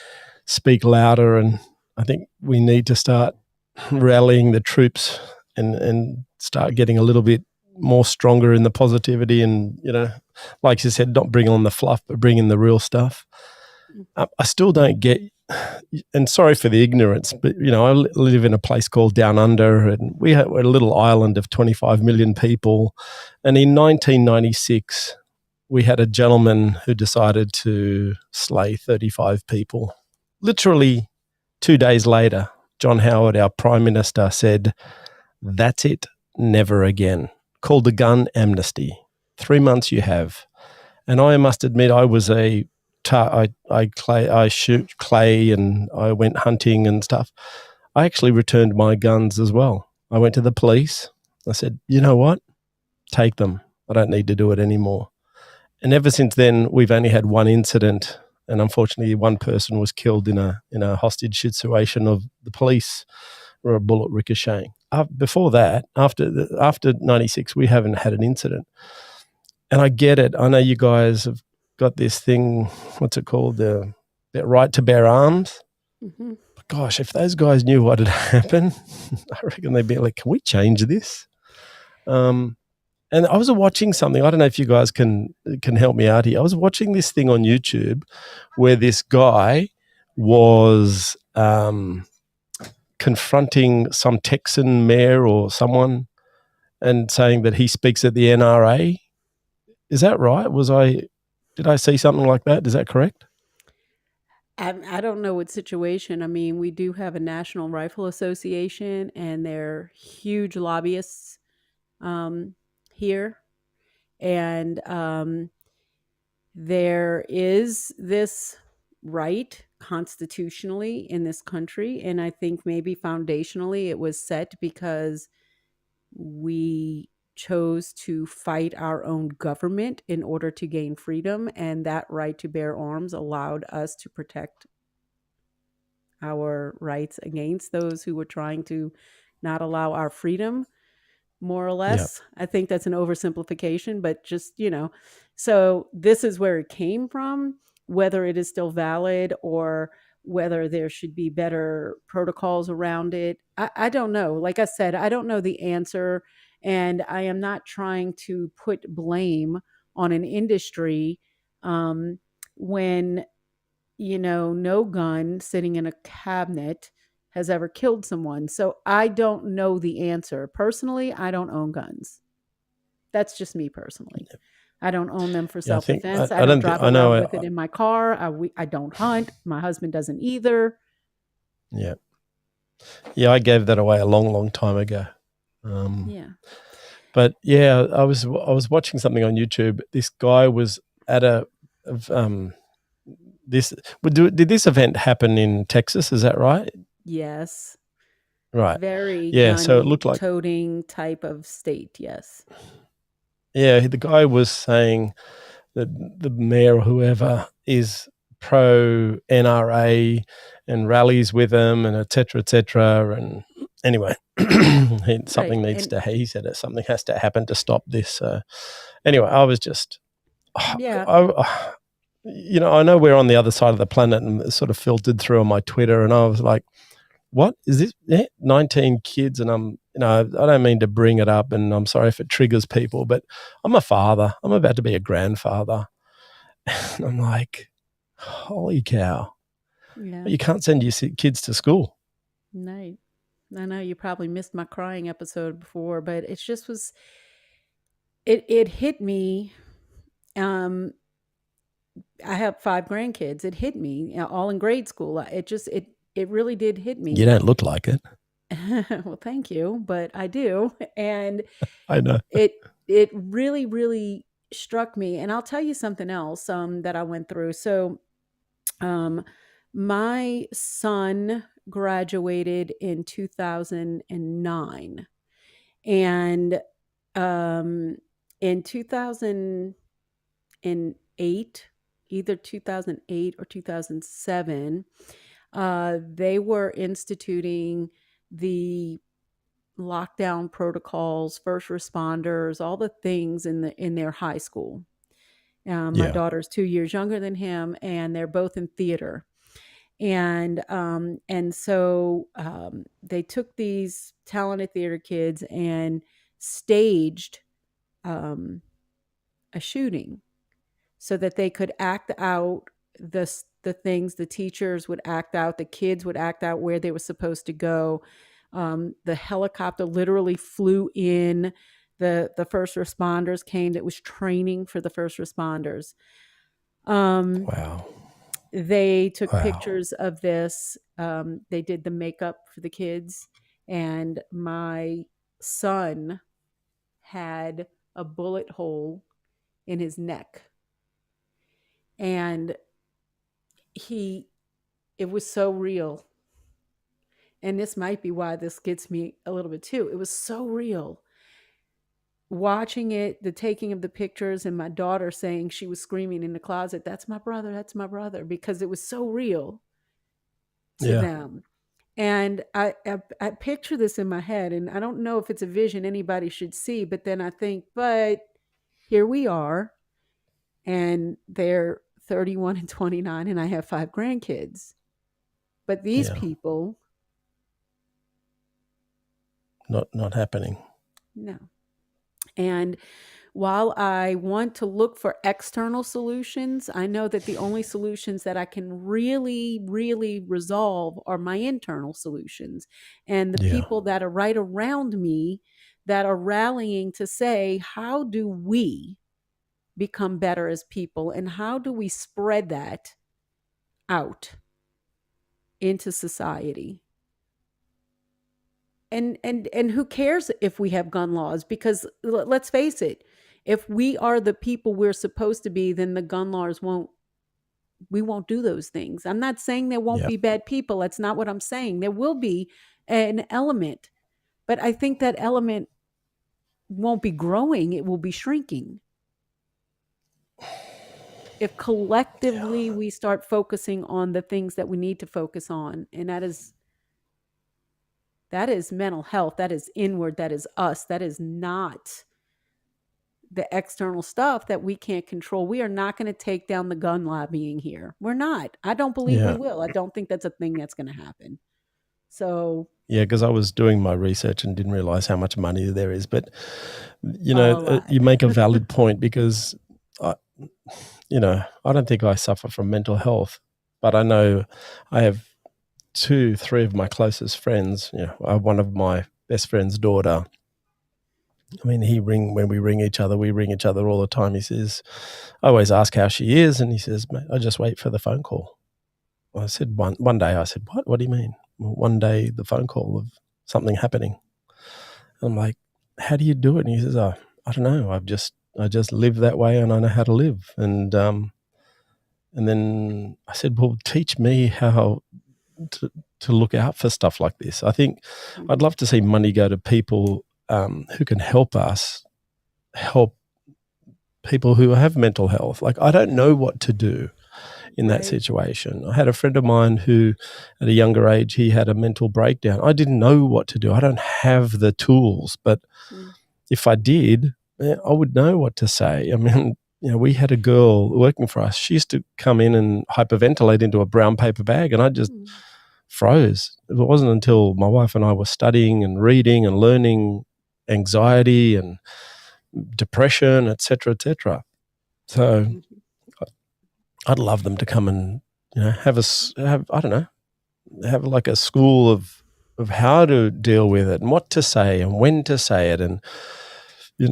speak louder, and I think we need to start rallying the troops and start getting a little bit more stronger in the positivity, and like you said, not bring on the fluff but bring in the real stuff. I still don't get, and sorry for the ignorance, but I live in a place called Down Under, and we're a little island of 25 million people, and in 1996 we had a gentleman who decided to slay 35 people. Literally 2 days later, John Howard, our Prime Minister, said, "That's it, never again." Called the gun amnesty. 3 months you have. And I must admit, I was I shoot clay and I went hunting and stuff. I actually returned my guns as well. I went to the police. I said, you know what? Take them. I don't need to do it anymore. And ever since then, we've only had one incident. And unfortunately, one person was killed in a hostage situation of the police or a bullet ricocheting. Before that, after 96, we haven't had an incident. And I get it. I know you guys have got this thing, what's it called? The right to bear arms. Mm-hmm. But gosh, if those guys knew what had happened, I reckon they'd be like, can we change this? And I was watching something. I don't know if you guys can help me out here. I was watching this thing on YouTube where this guy was confronting some Texan mayor or someone and saying that he speaks at the NRA. Is that right? Did I see something like that? Is that correct? I don't know what situation. I mean, we do have a National Rifle Association, and they're huge lobbyists here. And there is this right constitutionally in this country. And I think maybe foundationally it was set because we chose to fight our own government in order to gain freedom. And that right to bear arms allowed us to protect our rights against those who were trying to not allow our freedom, more or less. Yep. I think that's an oversimplification, but just, so this is where it came from. Whether it is still valid or whether there should be better protocols around it, I don't know. Like I said, I don't know the answer, and I am not trying to put blame on an industry when no gun sitting in a cabinet has ever killed someone. So I don't know the answer. Personally, I don't own guns. That's just me personally. I don't own them for self-defense. I don't drive around with it in my car. I don't hunt. My husband doesn't either. Yeah. Yeah, I gave that away a long, long time ago. Yeah. But yeah, I was watching something on YouTube. This guy was at did this event happen in Texas? Is that right? Yes. Right. Very so it looked like toting type of state. Yes. Yeah, the guy was saying that the mayor or whoever is pro NRA and rallies with them and et cetera, and anyway, something needs to. He said that something has to happen to stop this. Anyway, I was just, yeah. I know we're on the other side of the planet, and it sort of filtered through on my Twitter, and I was like, what is this? 19 kids, and I don't mean to bring it up, and I'm sorry if it triggers people, but I'm a father. I'm about to be a grandfather. And I'm like, holy cow. Yeah. You can't send your kids to school. No. I know you probably missed my crying episode before, but it just was, it hit me. I have 5 grandkids. It hit me all in grade school. It really did hit me. You don't look like it. Well, thank you, but I do. And I know. It really, really struck me. And I'll tell you something else that I went through. So my son graduated in 2009. And in 2008, either 2008 or 2007, they were instituting the lockdown protocols, first responders, all the things in their high school. My daughter's 2 years younger than him, and they're both in theater. And so they took these talented theater kids and staged a shooting so that they could act out the things. The teachers would act out, the kids would act out where they were supposed to go. The helicopter literally flew in. The first responders came. That was training for the first responders. Wow. They took pictures of this. They did the makeup for the kids, and my son had a bullet hole in his neck. And it was so real. And this might be why this gets me a little bit too. It was so real. Watching it, the taking of the pictures, and my daughter saying, she was screaming in the closet, that's my brother, because it was so real to them. And I picture this in my head, and I don't know if it's a vision anybody should see, but then I think, but here we are, and they're 31 and 29, and I have 5 grandkids. But these Yeah. people, Not happening. no. And while I want to look for external solutions, I know that the only solutions that I can really, really resolve are my internal solutions. And the Yeah. people that are right around me that are rallying to say, how do we become better as people? And how do we spread that out into society? And who cares if we have gun laws? Because let's face it, if we are the people we're supposed to be, then the gun laws we won't do those things. I'm not saying there won't Yep. be bad people. That's not what I'm saying. There will be an element, but I think that element won't be growing, it will be shrinking. If collectively we start focusing on the things that we need to focus on, and that is mental health, that is inward, that is us, that is not the external stuff that we can't control. We are not going to take down the gun lobbying here. We're not. I don't believe we Yeah. will. I don't think that's a thing that's going to happen. So, Yeah, because I was doing my research and didn't realize how much money there is. But, a lot. you make a valid point, because, I don't think I suffer from mental health, but I know I have 2-3 of my closest friends. One of my best friend's daughter. I mean, when we ring each other, we ring each other all the time. He says, I always ask how she is, and he says, mate, I just wait for the phone call. I said, one day, I said, what? What do you mean? Well, one day, the phone call of something happening. I'm like, how do you do it? And he says, I don't know. I just live that way, and I know how to live. And then I said, well, teach me how to look out for stuff like this. I think I'd love to see money go to people who can help us help people who have mental health. Like, I don't know what to do in that situation. I had a friend of mine who, at a younger age, he had a mental breakdown. I didn't know what to do. I don't have the tools, but if I did, I would know what to say. I mean, we had a girl working for us. She used to come in and hyperventilate into a brown paper bag, and I just froze. It wasn't until my wife and I were studying and reading and learning anxiety and depression, et cetera, et cetera. So I'd love them to come and have like a school of how to deal with it and what to say and when to say it. And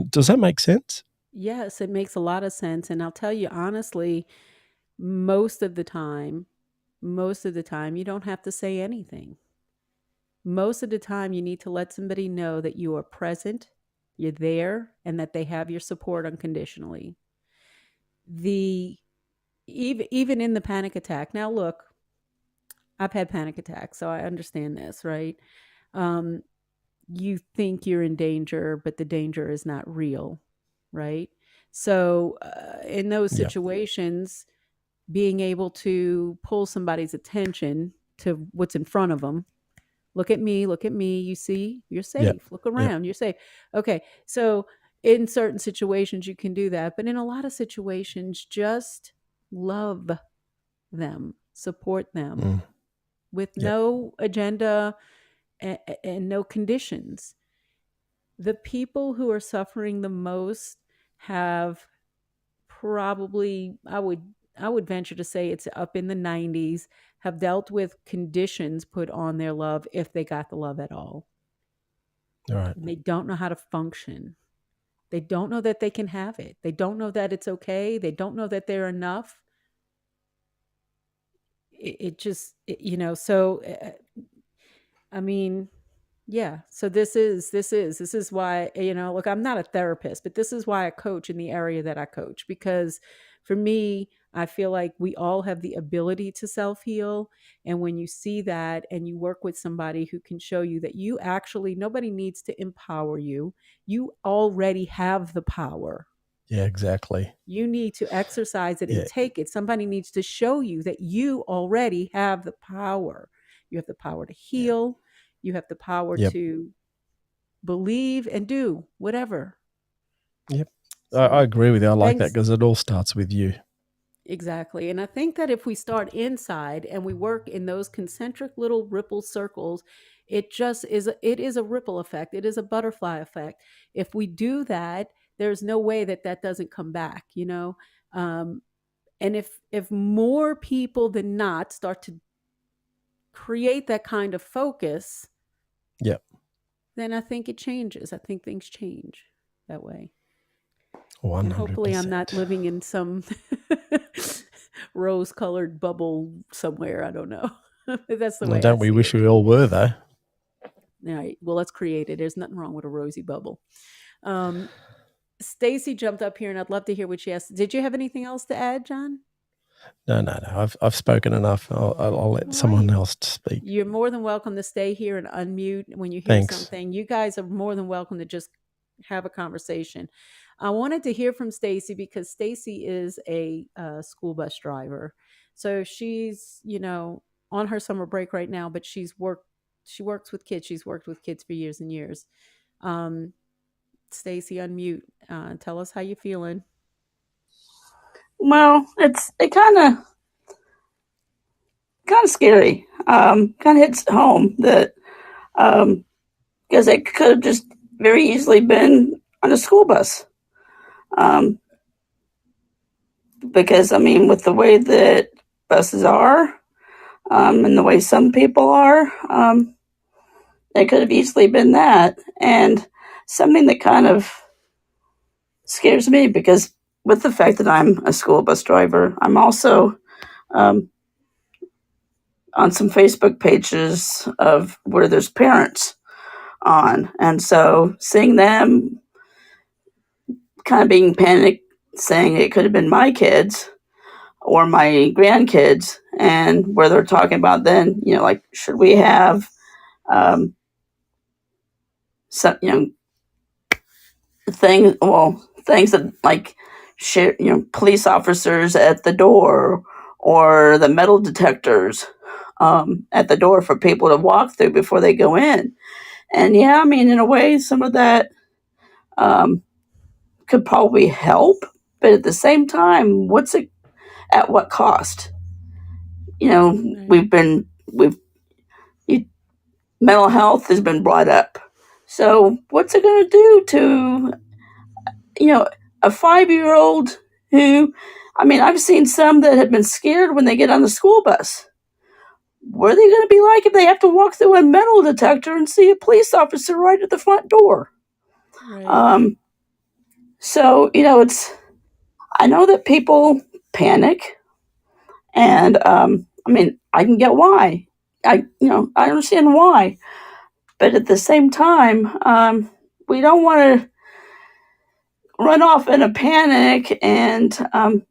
does that make sense? Yes, it makes a lot of sense. And I'll tell you honestly, most of the time, you don't have to say anything. Most of the time, you need to let somebody know that you are present, you're there, and that they have your support unconditionally. Even in the panic attack. Now, look, I've had panic attacks, so I understand this, right? You think you're in danger, but the danger is not real, right? So, in those situations, being able to pull somebody's attention to what's in front of them. Look at me, you see, you're safe. Look around, you're safe. Okay, so in certain situations, you can do that. But in a lot of situations, just love them, support them with no agenda and no conditions. The people who are suffering the most have probably, I would venture to say it's up in the 90s, have dealt with conditions put on their love, if they got the love at all. Right. They don't know how to function. They don't know that they can have it. They don't know that it's okay. They don't know that they're enough. So I mean, yeah. So this is why, look, I'm not a therapist, but this is why I coach in the area that I coach, because for me, I feel like we all have the ability to self-heal. And when you see that and you work with somebody who can show you that nobody needs to empower you. You already have the power. Yeah, exactly. You need to exercise it and take it. Somebody needs to show you that you already have the power. You have the power to heal. You have the power Yep. to believe and do whatever. Yep. So, I agree with you. I like that thanks. because it all starts with you. Exactly. And I think that if we start inside and we work in those concentric little ripple circles, it just is it is a ripple effect. It is a butterfly effect. If we do that, there's no way that that doesn't come back, you know. And if more people than not start to create that kind of focus, Yep. then I think it changes. I think things change that way. 100%. And hopefully I'm not living in some rose-colored bubble somewhere. I don't know. That's the way Don't I we see wish it. we all were, though? All right. Well, let's create it. There's nothing wrong with a rosy bubble. Stacy jumped up here, and I'd love to hear what she has. Did you have anything else to add, John? No. I've spoken enough. I'll let someone else speak. You're more than welcome to stay here and unmute when you hear Thanks. something. You guys are more than welcome to just have a conversation. I wanted to hear from Stacy because Stacy is a school bus driver. So she's, on her summer break right now, but she works with kids. She's worked with kids for years and years. Stacy, unmute. Tell us how you're feeling. Well, it kind of scary. Kind of hits home that because it could have just very easily been on a school bus. Because with the way that buses are, and the way some people are, it could have easily been that. And something that kind of scares me because with the fact that I'm a school bus driver, I'm also on some Facebook pages of where there's parents on. And so seeing them kind of being panicked, saying it could have been my kids or my grandkids, and where they're talking about then, like, should we have some, things that like police officers at the door or the metal detectors at the door for people to walk through before they go in. And in a way, some of that could probably help, but at the same time, what's it at what cost? Right. Mental health has been brought up. So what's it going to do to a 5-year-old who, I've seen some that have been scared when they get on the school bus. What are they going to be like if they have to walk through a metal detector and see a police officer right at the front door? Right. So I know that people panic, and I can get why. I understand why, but at the same time, we don't want to run off in a panic and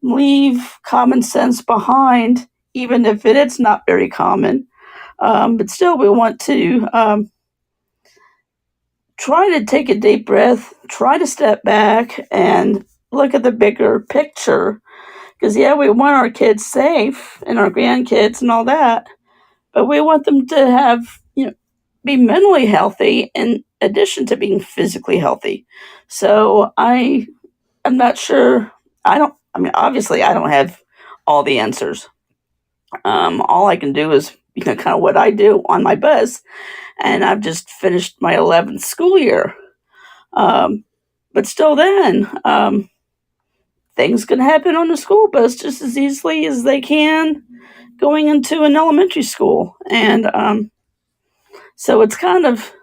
leave common sense behind, even if it's not very common. But still, we want to try to take a deep breath, try to step back and look at the bigger picture. Because, we want our kids safe and our grandkids and all that, but we want them to have, be mentally healthy in addition to being physically healthy. So I'm not sure. Obviously, I don't have all the answers. All I can do is, kind of what I do on my bus, and I've just finished my 11th school year. But still, then things can happen on the school bus just as easily as they can going into an elementary school, and so it's kind of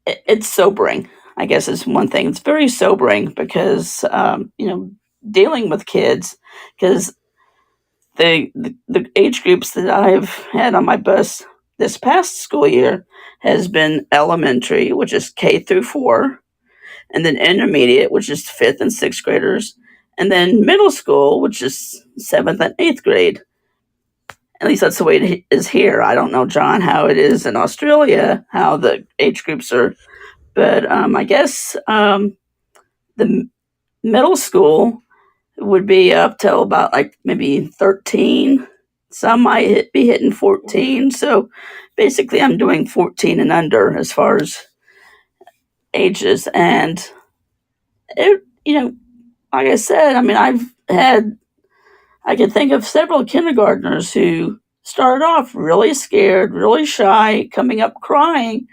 it's sobering. I guess is one thing. It's very sobering because dealing with kids, because the age groups that I've had on my bus this past school year has been elementary, which is K through 4, and then intermediate, which is 5th and 6th graders, and then middle school, which is 7th and 8th grade. At least that's the way it is here. I don't know, John, how it is in Australia, how the age groups are, but I guess the middle school would be up till about like maybe 13, some might be hitting 14. So basically, I'm doing 14 and under as far as ages. And it, like I said, I mean, I can think of several kindergartners who started off really scared, really shy, coming up crying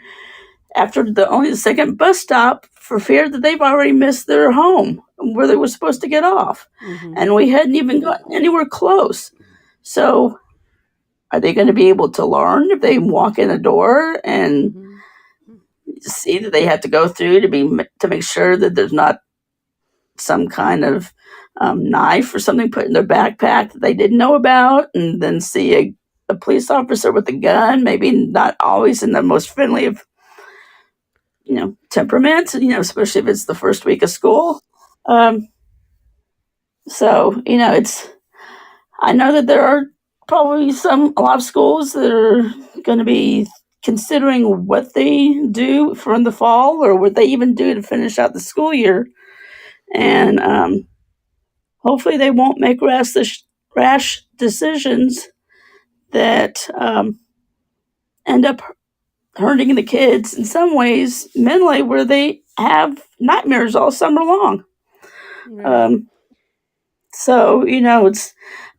after only the second bus stop for fear that they've already missed their home where they were supposed to get off. Mm-hmm. And we hadn't even gotten anywhere close. So are they going to be able to learn if they walk in a door and see that they have to go through to make sure that there's not some kind of knife or something put in their backpack that they didn't know about, and then see a police officer with a gun, maybe not always in the most friendly of temperaments, especially if it's the first week of school. So I know that there are probably a lot of schools that are going to be considering what they do for in the fall, or what they even do to finish out the school year. And hopefully they won't make rash decisions that end up hurting the kids in some ways mentally, where they have nightmares all summer long. Right. So,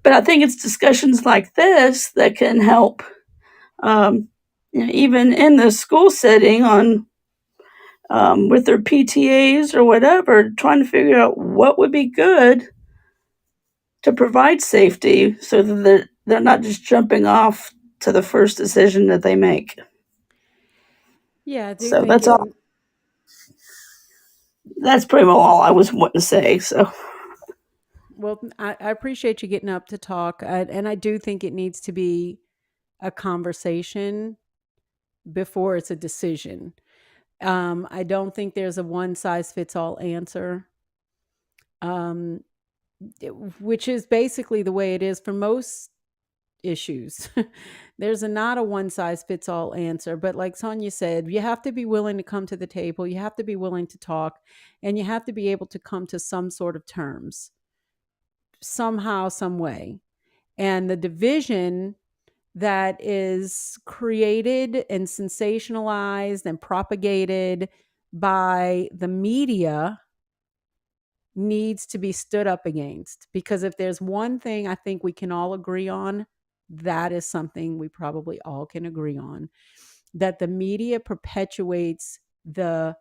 but I think it's discussions like this that can help, even in the school setting with their PTAs or whatever, trying to figure out what would be good to provide safety so that they're not just jumping off to the first decision that they make. Yeah, I do So think that's all. That's pretty much all I was wanting to say. So. Well, I appreciate you getting up to talk, and I do think it needs to be a conversation before it's a decision. I don't think there's a one size fits all answer, which is basically the way it is for most issues. There's not a one size fits all answer, but like Sonia said, you have to be willing to come to the table, you have to be willing to talk, and you have to be able to come to some sort of terms somehow, some way. And the division that is created and sensationalized and propagated by the media needs to be stood up against, because if there's one thing I think we can all agree on, that is something we probably all can agree on, that the media perpetuates the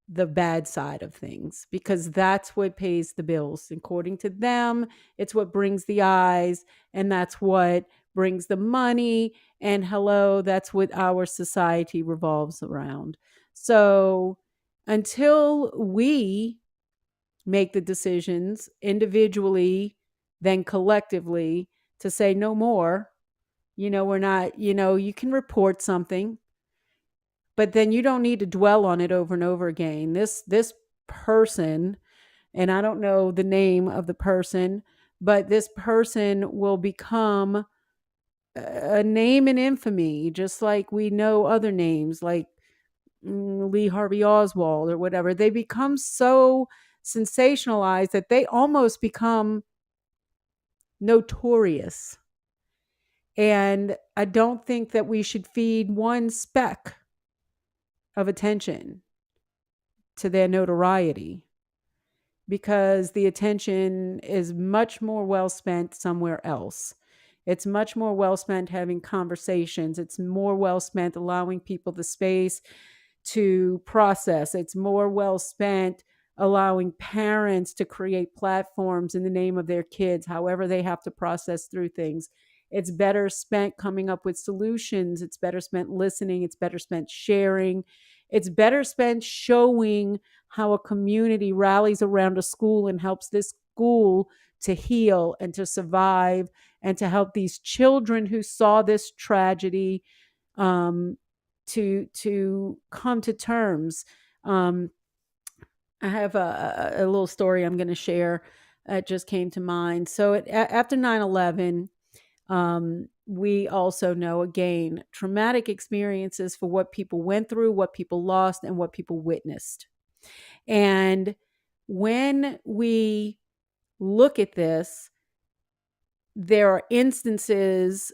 bad side of things, because that's what pays the bills. According to them, it's what brings the eyes, and that's what brings the money, and hello, that's what our society revolves around. So until we make the decisions individually, then collectively, to say no more, we're not, you can report something, but then you don't need to dwell on it over and over again. This person, and I don't know the name of the person, but this person will become a name in infamy, just like we know other names like Lee Harvey Oswald or whatever. They become so sensationalized that they almost become notorious. And I don't think that we should feed one speck of attention to their notoriety, because the attention is much more well spent somewhere else. It's much more well spent having conversations. It's more well spent allowing people the space to process. It's more well spent allowing parents to create platforms in the name of their kids, however they have to process through things. It's better spent coming up with solutions. It's better spent listening. It's better spent sharing. It's better spent showing how a community rallies around a school and helps this school to heal and to survive, and to help these children who saw this tragedy to come to terms. I have a little story I'm going to share. It just came to mind. So after 9/11, we also know, again, traumatic experiences for what people went through, what people lost, and what people witnessed. And when we look at this, there are instances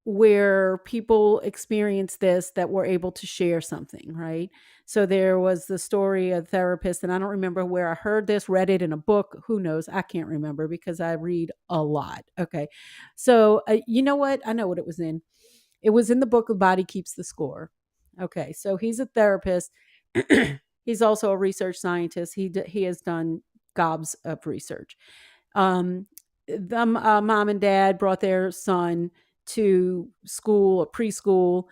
where people experience this that were able to share something, right? So there was the story of a therapist, and I don't remember where I heard this, read it in a book. Who knows? I can't remember because I read a lot. Okay. So, you know what? I know what it was in. It was in the book, The Body Keeps the Score. Okay. So he's a therapist. He's also a research scientist. He has done gobs of research. The mom and dad brought their son to school or preschool.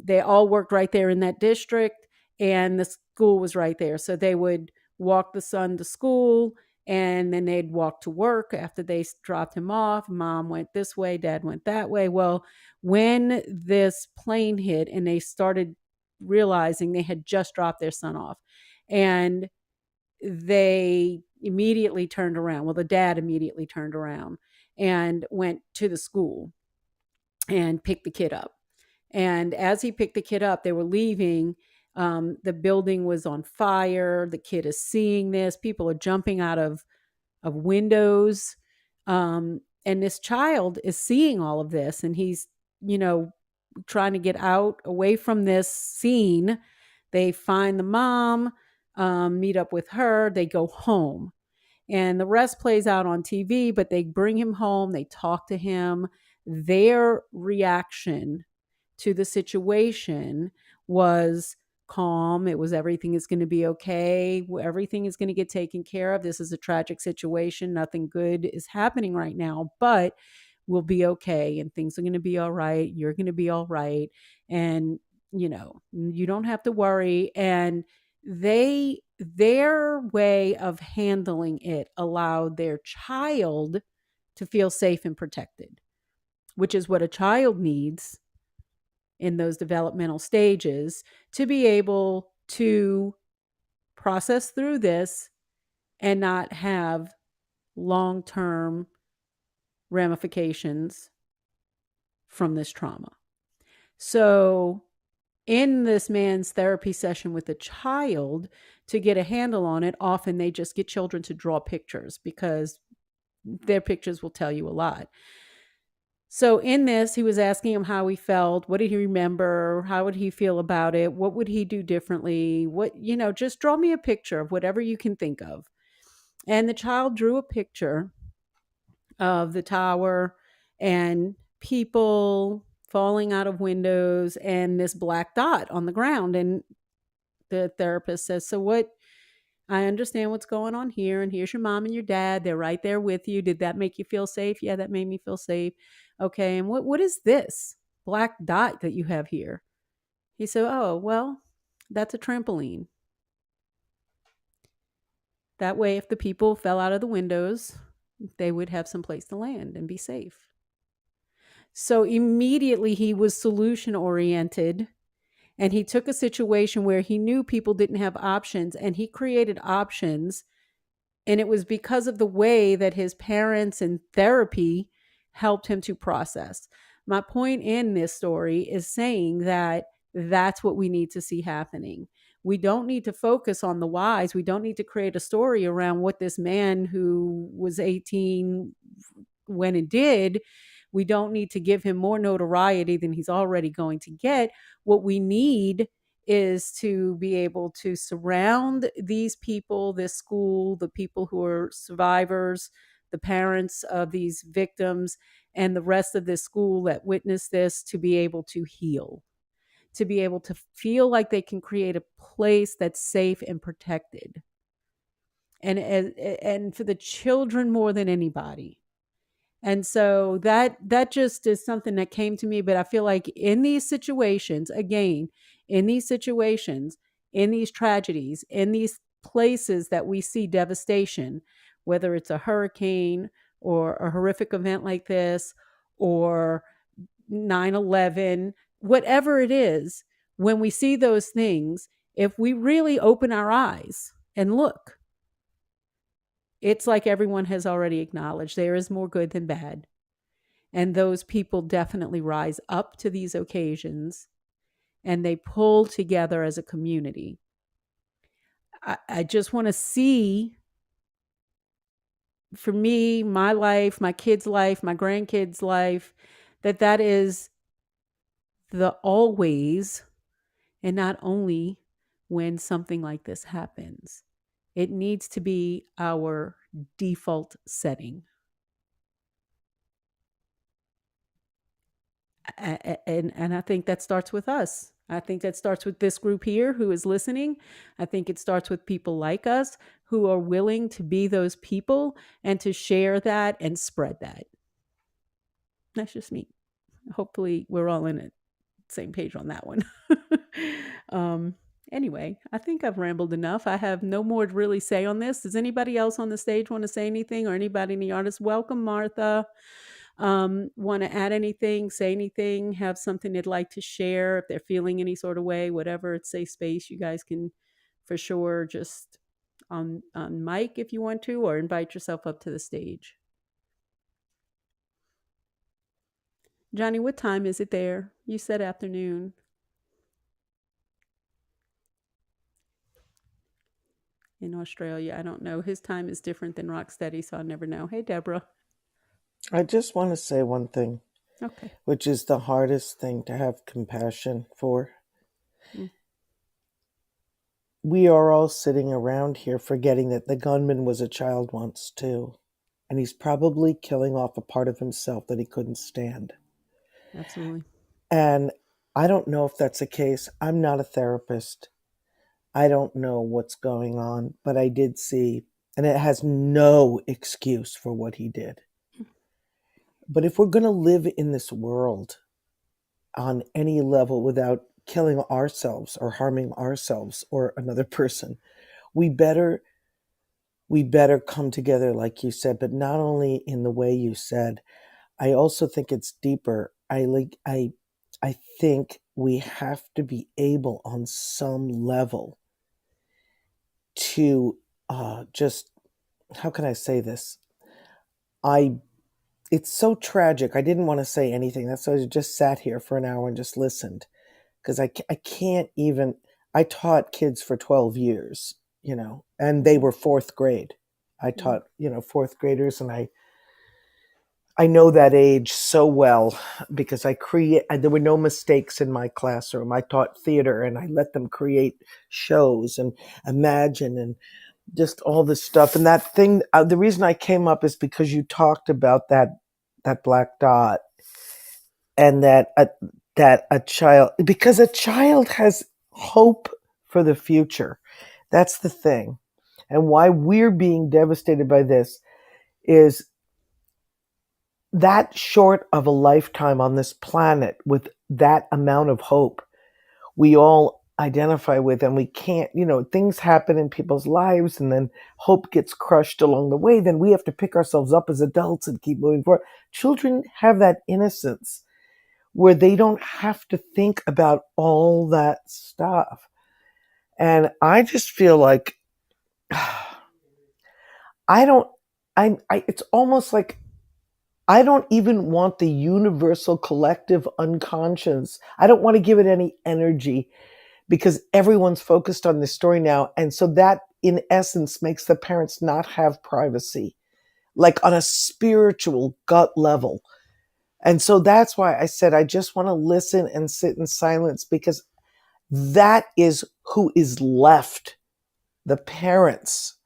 They all worked right there in that district, and the school was right there. So they would walk the son to school, and then they'd walk to work after they dropped him off. Mom went this way, dad went that way. Well, when this plane hit and they started realizing they had just dropped their son off, and they immediately turned around. Well, the dad immediately turned around and went to the school and picked the kid up. And as he picked the kid up, they were leaving. The building was on fire. The kid is seeing this. People are jumping out of windows. And this child is seeing all of this. And he's, trying to get out away from this scene. They find the mom, meet up with her. They go home. And the rest plays out on TV, but they bring him home. They talk to him. Their reaction to the situation was calm. It was everything is going to be okay. Everything is going to get taken care of. This is a tragic situation. Nothing good is happening right now, but we'll be okay and things are going to be all right. You're going to be all right. And, you don't have to worry. And their way of handling it allowed their child to feel safe and protected, which is what a child needs in those developmental stages to be able to process through this and not have long-term ramifications from this trauma. So in this man's therapy session with a child, to get a handle on it, often they just get children to draw pictures because their pictures will tell you a lot. So in this, he was asking him how he felt. What did he remember? How would he feel about it? What would he do differently? Just draw me a picture of whatever you can think of. And the child drew a picture of the tower and people falling out of windows and this black dot on the ground. And the therapist says, so what? I understand what's going on here. And here's your mom and your dad. They're right there with you. Did that make you feel safe? Yeah, that made me feel safe. Okay. And what is this black dot that you have here? He said, oh, well, that's a trampoline. That way, if the people fell out of the windows, they would have some place to land and be safe. So immediately he was solution oriented, and he took a situation where he knew people didn't have options, and he created options. And it was because of the way that his parents and therapy helped him to process. My point in this story is saying that that's what we need to see happening. We don't need to focus on the whys. We don't need to create a story around what this man who was 18 went and did. We don't need to give him more notoriety than he's already going to get. What we need is to be able to surround these people, this school, the people who are survivors, the parents of these victims, and the rest of this school that witnessed this, to be able to heal, to be able to feel like they can create a place that's safe and protected. And for the children more than anybody. And so that just is something that came to me. But I feel like in these situations, again, in these situations, in these tragedies, in these places that we see devastation, whether it's a hurricane or a horrific event like this, or 9/11, whatever it is, when we see those things, if we really open our eyes and look, it's like everyone has already acknowledged there is more good than bad. And those people definitely rise up to these occasions and they pull together as a community. I just want to see for me, my life, my kids' life, my grandkids' life, that is the always, and not only when something like this happens. It needs to be our default setting. And I think that starts with us. I think that starts with this group here who is listening. I think it starts with people like us who are willing to be those people and to share that and spread that. That's just me. Hopefully, we're all in it, same page on that one. Anyway, I think I've rambled enough. I have no more to really say on this. Does anybody else on the stage want to say anything, or anybody in the audience? Welcome, Martha. Want to add anything, say anything, have something they'd like to share, if they're feeling any sort of way, whatever, it's safe space. You guys can for sure just on mic if you want to, or invite yourself up to the stage. Johnny, what time is it there? You said afternoon. In Australia, I don't know. His time is different than Rocksteady, so I never know. Hey, Deborah. I just want to say one thing, Okay. which is the hardest thing to have compassion for. We are all sitting around here forgetting that the gunman was a child once too. And he's probably killing off a part of himself that he couldn't stand. Absolutely. And I don't know if that's the case. I'm not a therapist. I don't know what's going on, but I did see, and it has no excuse for what he did. But if we're going to live in this world on any level without killing ourselves or harming ourselves or another person, we better come together, like you said, but not only in the way you said. I also think it's deeper. I think we have to be able on some level to just, how can I say this? It's so tragic. I didn't want to say anything. That's why I just sat here for an hour and just listened, because I can't even. I taught kids for 12 years, and they were fourth grade. I taught, fourth graders, and I know that age so well because there were no mistakes in my classroom. I taught theater and I let them create shows and imagine and just all this stuff. And that thing, the reason I came up is because you talked about that black dot, and that a child, because a child has hope for the future. That's the thing. And why we're being devastated by this is that short of a lifetime on this planet with that amount of hope we all identify with, and we can't, things happen in people's lives and then hope gets crushed along the way. Then we have to pick ourselves up as adults and keep moving forward. Children have that innocence where they don't have to think about all that stuff. And I just feel like it's almost like I don't even want the universal collective unconscious. I don't want to give it any energy because everyone's focused on this story now. And so that, in essence, makes the parents not have privacy, like on a spiritual gut level. And so that's why I said I just want to listen and sit in silence, because that is who is left. The parents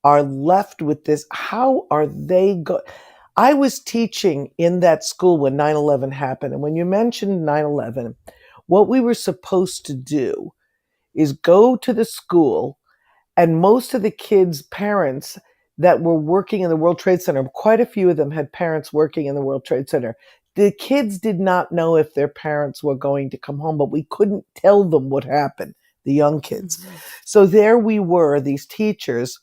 are left with this. How are they I was teaching in that school when 9/11 happened. And when you mentioned 9/11, what we were supposed to do is go to the school, and most of the kids' parents that were working in the World Trade Center, quite a few of them had parents working in the World Trade Center. The kids did not know if their parents were going to come home, but we couldn't tell them what happened, the young kids. Mm-hmm. So there we were, these teachers,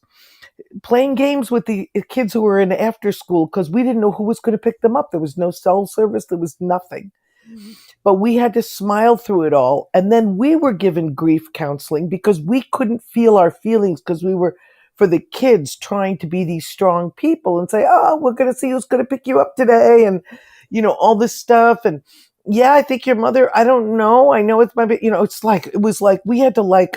playing games with the kids who were in after school because we didn't know who was going to pick them up. There was no cell service. There was nothing. Mm-hmm. But we had to smile through it all. And then we were given grief counseling because we couldn't feel our feelings, because we were, for the kids, trying to be these strong people and say, oh, we're going to see who's going to pick you up today. And, all this stuff. And yeah, I think your mother, I don't know. I know it's my, it was like we had to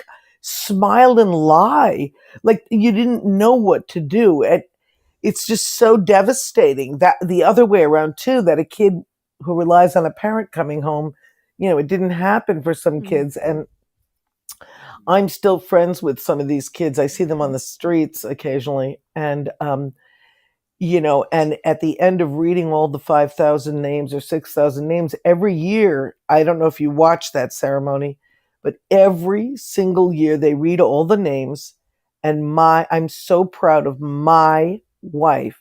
smile and lie. Like you didn't know what to do. it's just so devastating. That the other way around too, that a kid who relies on a parent coming home, it didn't happen for some kids. And I'm still friends with some of these kids. I see them on the streets occasionally. And, and at the end of reading all the 5,000 names or 6,000 names every year, I don't know if you watch that ceremony, but every single year they read all the names. And I'm so proud of my wife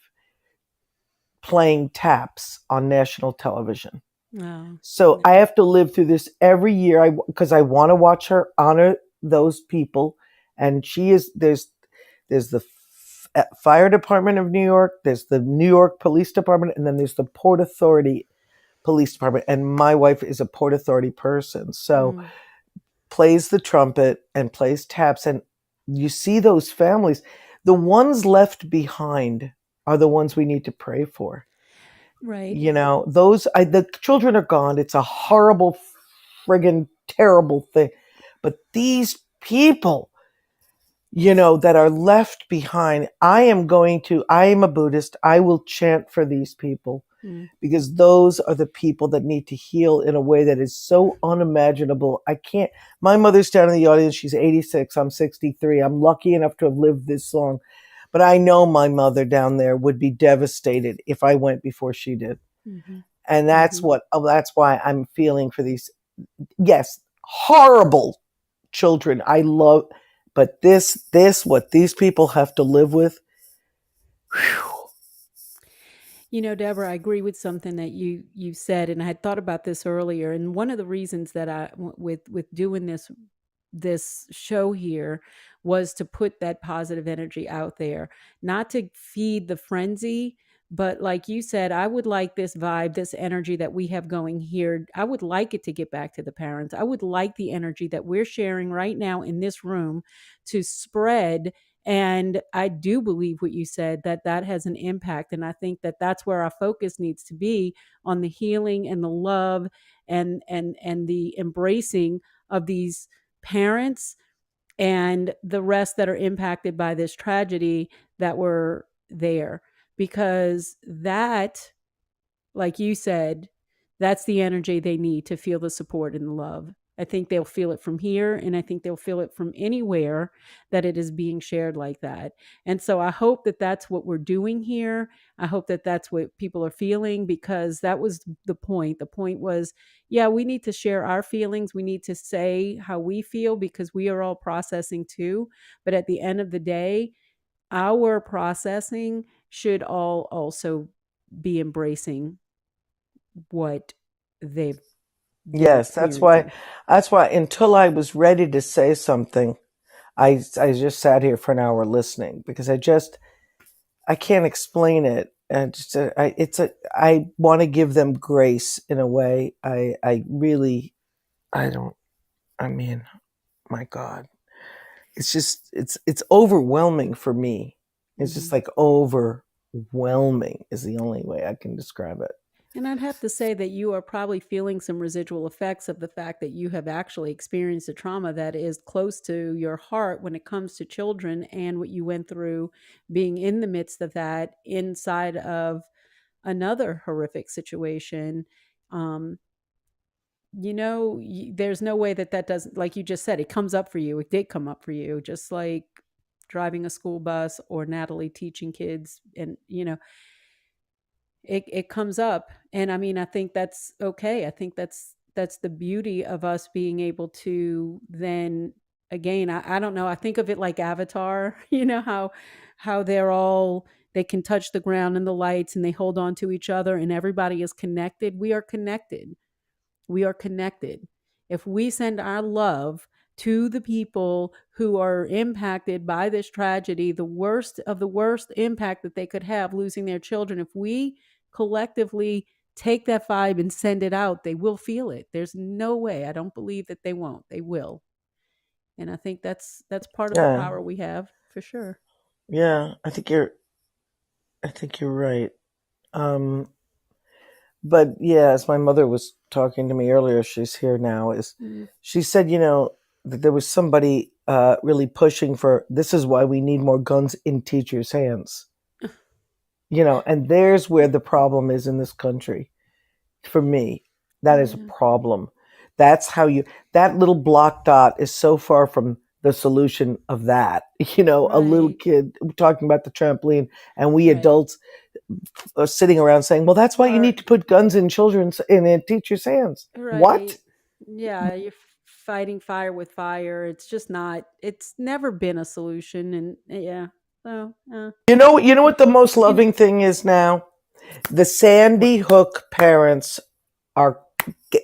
playing taps on national television. Oh, So I have to live through this every year because I want to watch her honor those people. And there's the fire department of New York, there's the New York Police Department, and then there's the Port Authority Police Department. And my wife is a Port Authority person. So plays the trumpet and plays taps. And you see those families, the ones left behind are the ones we need to pray for. right. The children are gone. It's a horrible, friggin' terrible thing. But these people, that are left behind, I am a Buddhist. I will chant for these people because those are the people that need to heal in a way that is so unimaginable. My mother's down in the audience. She's 86. I'm 63. I'm lucky enough to have lived this long. But I know my mother down there would be devastated if I went before she did. And that's why I'm feeling for these, yes, horrible children. I love, but what these people have to live with. Whew. Deborah, I agree with something that you said, and I had thought about this earlier. And one of the reasons that with doing this show here was to put that positive energy out there, not to feed the frenzy, but like you said, I would like this vibe, this energy that we have going here. I would like it to get back to the parents. I would like the energy that we're sharing right now in this room to spread. And I do believe what you said, that has an impact. And I think that that's where our focus needs to be, on the healing and the love and the embracing of these parents and the rest that are impacted by this tragedy that were there. Because that, like you said, that's the energy they need to feel the support and the love. I think they'll feel it from here, and I think they'll feel it from anywhere that it is being shared like that. And so I hope that that's what we're doing here. I hope that that's what people are feeling, because that was the point. The point was, yeah, we need to share our feelings. We need to say how we feel, because we are all processing too. But at the end of the day, our processing should all also be embracing what they're Yes, experiencing. that's why until I was ready to say something, I just sat here for an hour listening, because I can't explain it. And I want to give them grace in a way. I really, I don't, I mean, my God, it's overwhelming for me. It's just like overwhelming is the only way I can describe it. And I'd have to say that you are probably feeling some residual effects of the fact that you have actually experienced a trauma that is close to your heart when it comes to children, and what you went through being in the midst of that inside of another horrific situation. Um, there's no way that doesn't, like you just said, it comes up for you. It did come up for you, just like driving a school bus or Natalie teaching kids. And, it comes up. And I mean, I think that's okay. I think that's the beauty of us being able to then, again, I don't know, I think of it like Avatar. How they can touch the ground and the lights, and they hold on to each other, and everybody is connected. We are connected. We are connected. If we send our love to the people who are impacted by this tragedy, the worst of the worst impact that they could have, losing their children, if we collectively take that vibe and send it out, they will feel it. There's no way. I don't believe that they won't. They will. And I think that's part of the Yeah, power we have, for sure. yeah. I think you're right. Um, but yeah, as my mother was talking to me earlier, she's here now. She said, that there was somebody really pushing for, this is why we need more guns in teachers' hands. And there's where the problem is in this country. For me, that is a problem. That's how that little block dot is so far from the solution of that. A little kid talking about the trampoline, and we adults are sitting around saying, well, that's why you need to put guns in teachers' hands. What? Yeah, you're fighting fire with fire. It's just not. It's never been a solution, and yeah. So, You know what the most loving thing is now? The Sandy Hook parents are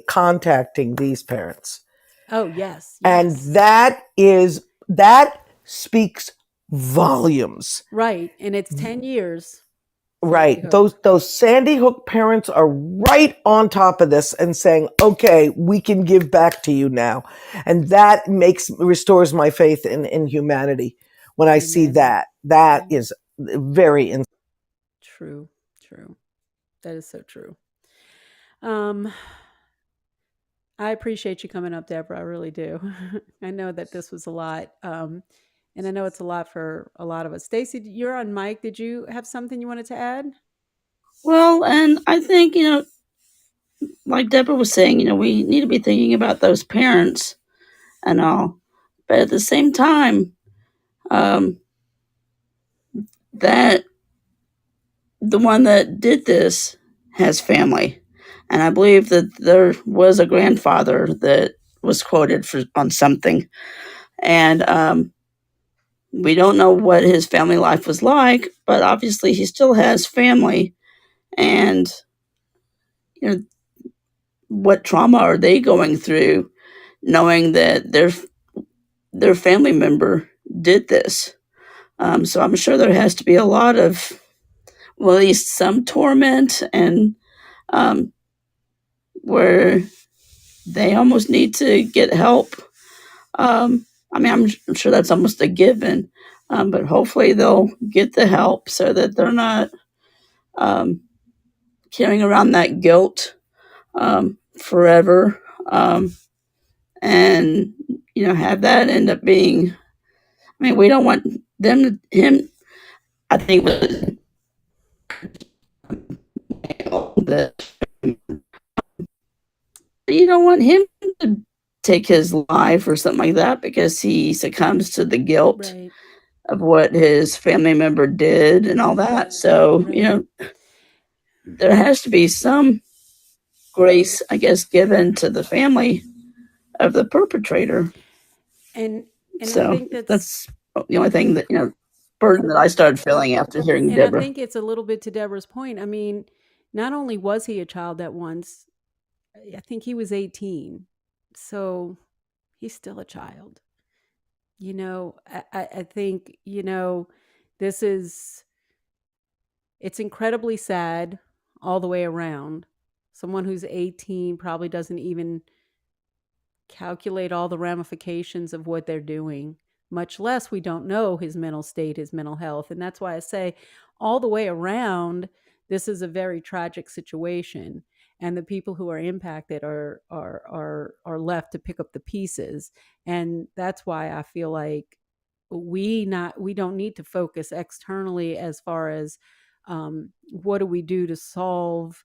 contacting these parents. oh yes, And yes, that speaks volumes. right. And it's 10 years. Sandy Right. Hook. Those Sandy Hook parents are right on top of this and saying, okay, we can give back to you now. And that restores my faith in humanity when I see Amen. that. That is very True. True. That is so true. I appreciate you coming up, Deborah. I really do. I know that this was a lot. And I know it's a lot for a lot of us. Stacy, you're on mic. Did you have something you wanted to add? Well, and I think, like Deborah was saying, we need to be thinking about those parents and all. But at the same time, that the one that did this has family. And I believe that there was a grandfather that was quoted on something. And we don't know what his family life was like, but obviously he still has family. And, what trauma are they going through knowing that their family member did this? So I'm sure there has to be a lot of, well, at least some torment, and where they almost need to get help. I'm sure that's almost a given, but hopefully they'll get the help so that they're not carrying around that guilt forever, and have that end up being. We don't want him. I think that you don't want him to take his life or something like that because he succumbs to the guilt of what his family member did and all that. So, there has to be some grace, I guess, given to the family of the perpetrator. And So I think that's the only thing that, burden that I started feeling after hearing Deborah. I think it's a little bit to Deborah's point. I mean, not only was he a child at once, I think he was 18. So he's still a child. I think, this is, it's incredibly sad all the way around. Someone who's 18 probably doesn't even calculate all the ramifications of what they're doing, much less we don't know his mental state, his mental health. And that's why I say all the way around, this is a very tragic situation. And the people who are impacted are left to pick up the pieces. And that's why I feel like we don't need to focus externally as far as what do we do to solve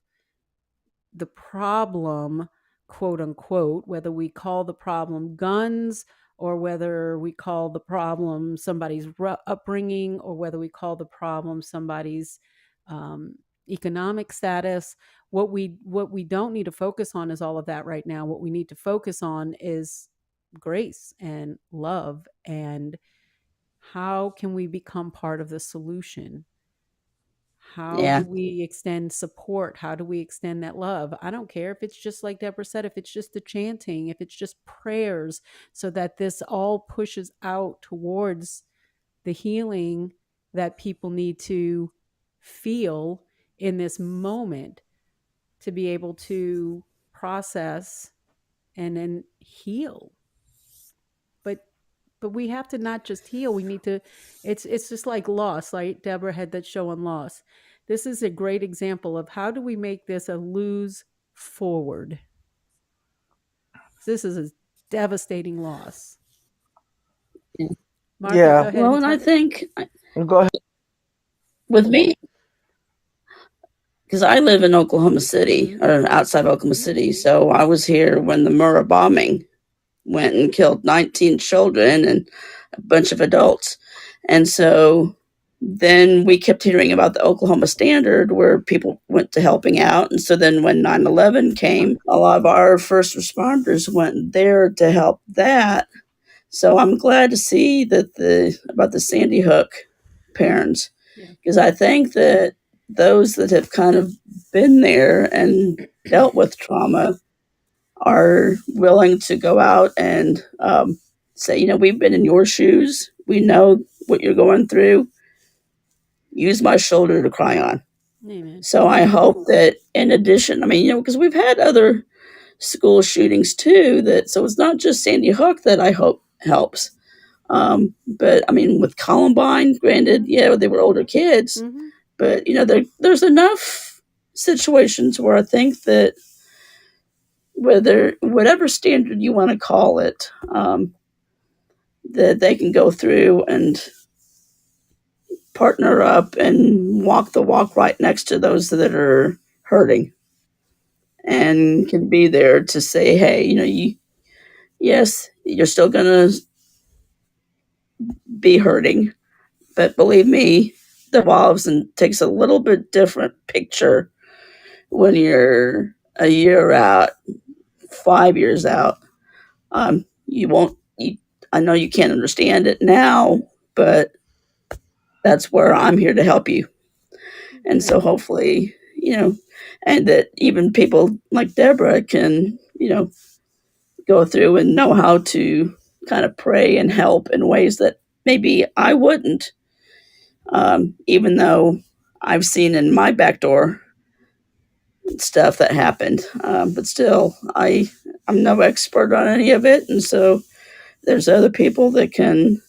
the problem, quote unquote, whether we call the problem guns or whether we call the problem somebody's upbringing or whether we call the problem somebody's economic status. What we don't need to focus on is all of that right now. What we need to focus on is grace and love, and how can we become part of the solution? How do we extend support? How do we extend that love? I don't care if it's just like Deborah said, if it's just the chanting, if it's just prayers, so that this all pushes out towards the healing that people need to feel in this moment to be able to process and then heal. But we have to not just heal. We need to. It's just like Lost. Like Deborah had that show on Lost. This is a great example of how do we make this a lose forward. This is a devastating loss. Martha, go ahead. Well, and I think Go ahead. with me, because I live in Oklahoma City, or outside Oklahoma City, so I was here when the Murrah bombing went and killed 19 children and a bunch of adults. And so then we kept hearing about the Oklahoma Standard where people went to helping out. And so then when 9/11 came, a lot of our first responders went there to help that. So I'm glad to see that about the Sandy Hook parents, because I think that those that have kind of been there and dealt with trauma are willing to go out and say, we've been in your shoes. We know what you're going through. Use my shoulder to cry on. Amen. So I hope that in addition, because we've had other school shootings too, so it's not just Sandy Hook that I hope helps. But with Columbine, granted, yeah, they were older kids, but there's enough situations where I think that whatever standard you want to call it, that they can go through and partner up and walk the walk right next to those that are hurting, and can be there to say, hey, yes, you're still gonna be hurting, but believe me, it evolves and takes a little bit different picture when you're a year out, 5 years out. You won't. I know you can't understand it now, but that's where I'm here to help you. And so hopefully, and that even people like Deborah can, go through and know how to kind of pray and help in ways that maybe I wouldn't, even though I've seen in my back door stuff that happened. But still, I'm no expert on any of it. And so there's other people that can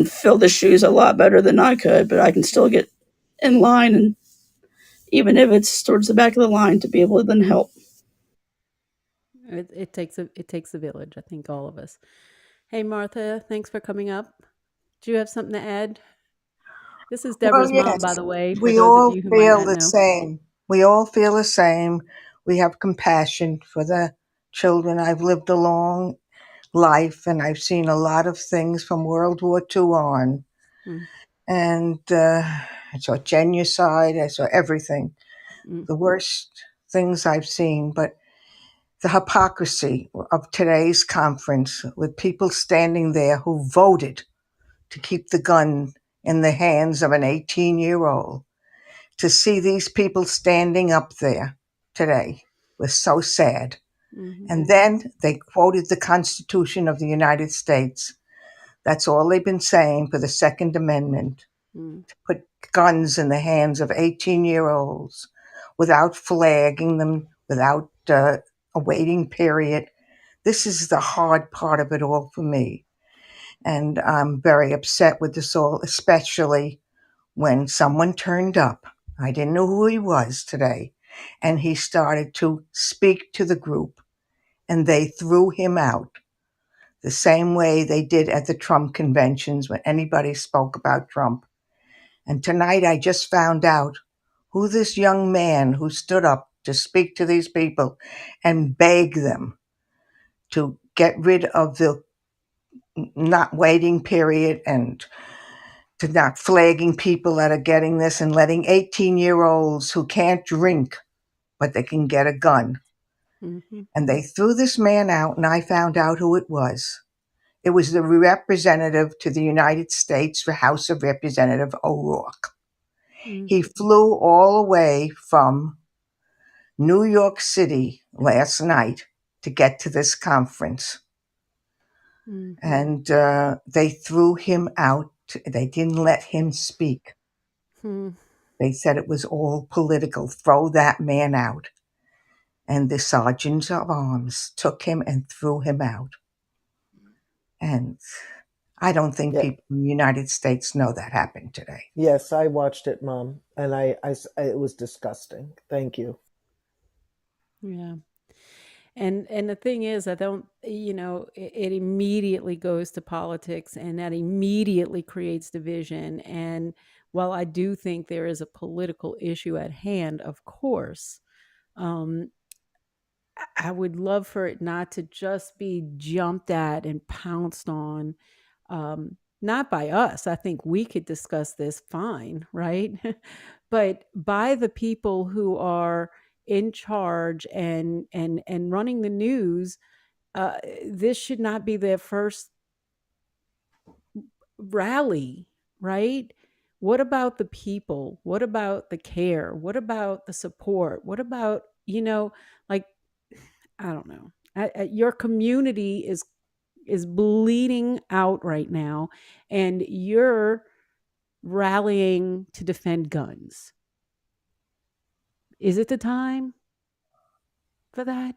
fill the shoes a lot better than I could, but I can still get in line, and even if it's towards the back of the line, to be able to then help. It takes a village. I think all of us. Hey, Martha, thanks for coming up. Do you have something to add? This is Deborah's mom, by the way, for we those of all you who might feel not the know. same. We all feel the same. We have compassion for the children. I've lived a long life, and I've seen a lot of things from World War II on. And I saw genocide. I saw everything. The worst things I've seen. But the hypocrisy of today's conference, with people standing there who voted to keep the gun in the hands of an 18-year-old. To see these people standing up there today was so sad. And then they quoted the Constitution of the United States. That's all they've been saying for the Second Amendment, to put guns in the hands of 18-year-olds without flagging them, without a waiting period. This is the hard part of it all for me. And I'm very upset with this all, especially when someone turned up. I didn't know who he was today. And he started to speak to the group, and they threw him out the same way they did at the Trump conventions when anybody spoke about Trump. And tonight I just found out who this young man who stood up to speak to these people and beg them to get rid of the not waiting period and to not flagging people that are getting this and letting 18-year-olds who can't drink, but they can get a gun. And they threw this man out, and I found out who it was. It was the representative to the United States for House of Representative O'Rourke. He flew all the way from New York City last night to get to this conference. And they threw him out. They didn't let him speak. They said it was all political. Throw that man out. And the sergeants of arms took him and threw him out. And I don't think people in the United States know that happened today. Yes, I watched it, Mom, and it was disgusting. Thank you. Yeah. And the thing is, I don't, it immediately goes to politics, and that immediately creates division. And while I do think there is a political issue at hand, of course, um, I would love for it not to just be jumped at and pounced on. Not by us. I think we could discuss this fine, right? But by the people who are in charge and running the news. This should not be their first rally, right? What about the people? What about the care? What about the support? What about, like, I don't know. Your community is bleeding out right now, and you're rallying to defend guns. Is it the time for that?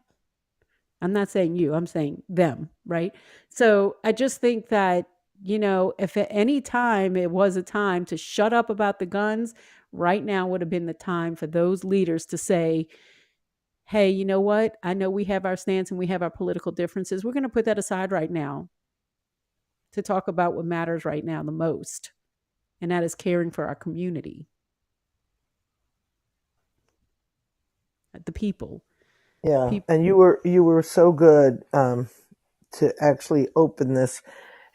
I'm not saying you, I'm saying them, right? So I just think that, if at any time it was a time to shut up about the guns, right now would have been the time for those leaders to say, hey, you know what? I know we have our stance and we have our political differences. We're going to put that aside right now to talk about what matters right now the most, and that is caring for our community, the people. Yeah, People. and you were so good to actually open this.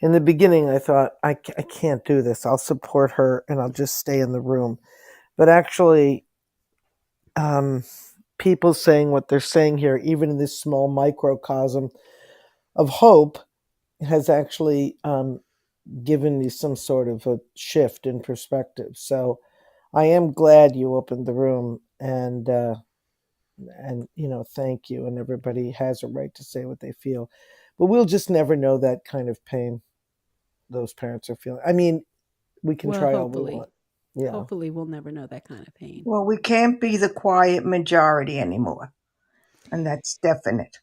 In the beginning, I thought I can't do this. I'll support her and I'll just stay in the room. But actually, um, people saying what they're saying here, even in this small microcosm of hope, has actually given me some sort of a shift in perspective. So I am glad you opened the room, and thank you. And everybody has a right to say what they feel, but we'll just never know that kind of pain those parents are feeling. I mean, we can Well, try all we hopefully. want. Yeah. Hopefully we'll never know that kind of pain. Well, we can't be the quiet majority anymore, and that's definite.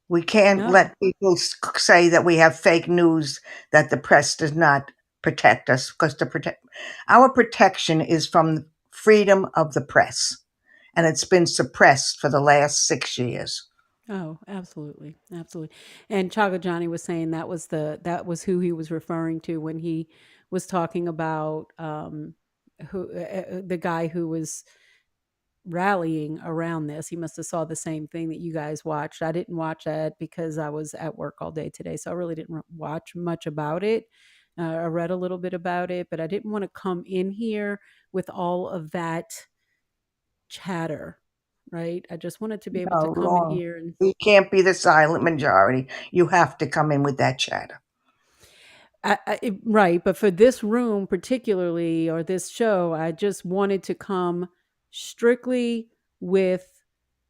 We can't No. let people say that we have fake news, that the press does not protect us, because our protection is from freedom of the press, and it's been suppressed for the last 6 years. Oh, absolutely, absolutely. And Chaga Johnny was saying that was who he was referring to when he was talking about the guy who was rallying around this. He must have saw the same thing that you guys watched. I didn't watch that because I was at work all day today, so I really didn't watch much about it. I read a little bit about it, but I didn't want to come in here with all of that chatter, right? I just wanted to be able to No, come in wrong. here and We can't be the silent majority. You have to come in with that chatter. right, but for this room particularly, or this show, I just wanted to come strictly with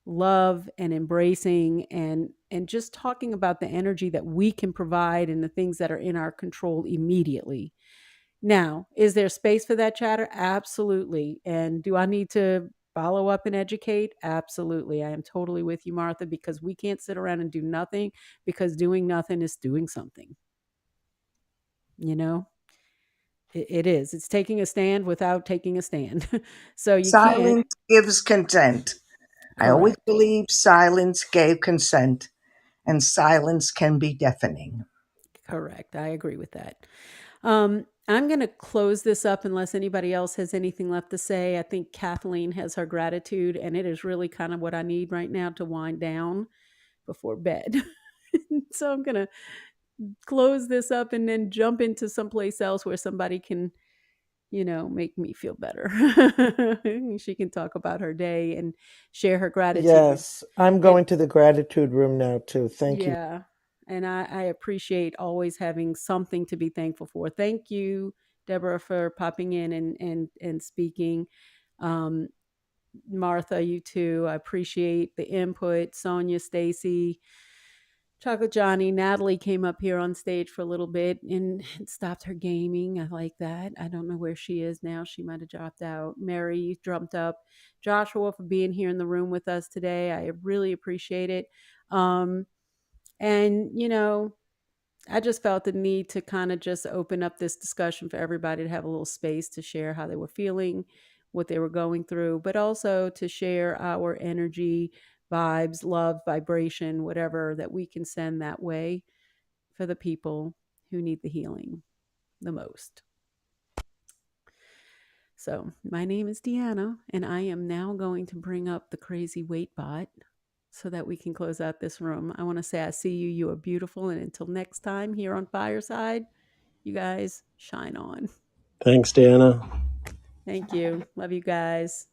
love and embracing and just talking about the energy that we can provide and the things that are in our control immediately. Now, is there space for that chatter? Absolutely. And do I need to follow up and educate? Absolutely. I am totally with you, Martha, because we can't sit around and do nothing, because doing nothing is doing something. You know, it is. It's taking a stand without taking a stand. So you can't. Silence gives consent. I always Correct. believe silence gave consent, and silence can be deafening. Correct. I agree with that. I'm going to close this up unless anybody else has anything left to say. I think Kathleen has her gratitude, and it is really kind of what I need right now to wind down before bed. So I'm going to close this up and then jump into someplace else where somebody can, make me feel better. She can talk about her day and share her gratitude. Yes, I'm And going to the gratitude room now too. Thank you. yeah, and I appreciate always having something to be thankful for. Thank you, Deborah, for popping in and speaking. Um, Martha, you too. I appreciate the input. Sonia, Stacy, Chocolate Johnny, Natalie came up here on stage for a little bit and stopped her gaming. I like that. I don't know where she is now. She might have dropped out. Mary, you jumped up. Joshua, for being here in the room with us today. I really appreciate it. Um, and, I just felt the need to kind of just open up this discussion for everybody to have a little space to share how they were feeling, what they were going through, but also to share our energy vibes, love, vibration, whatever that we can send that way for the people who need the healing the most. So, my name is Deanna, and I am now going to bring up the crazy weight bot so that we can close out this room. I want to say I see you. You are beautiful. And until next time here on Fireside, you guys shine on. Thanks, Deanna. Thank you. Love you guys.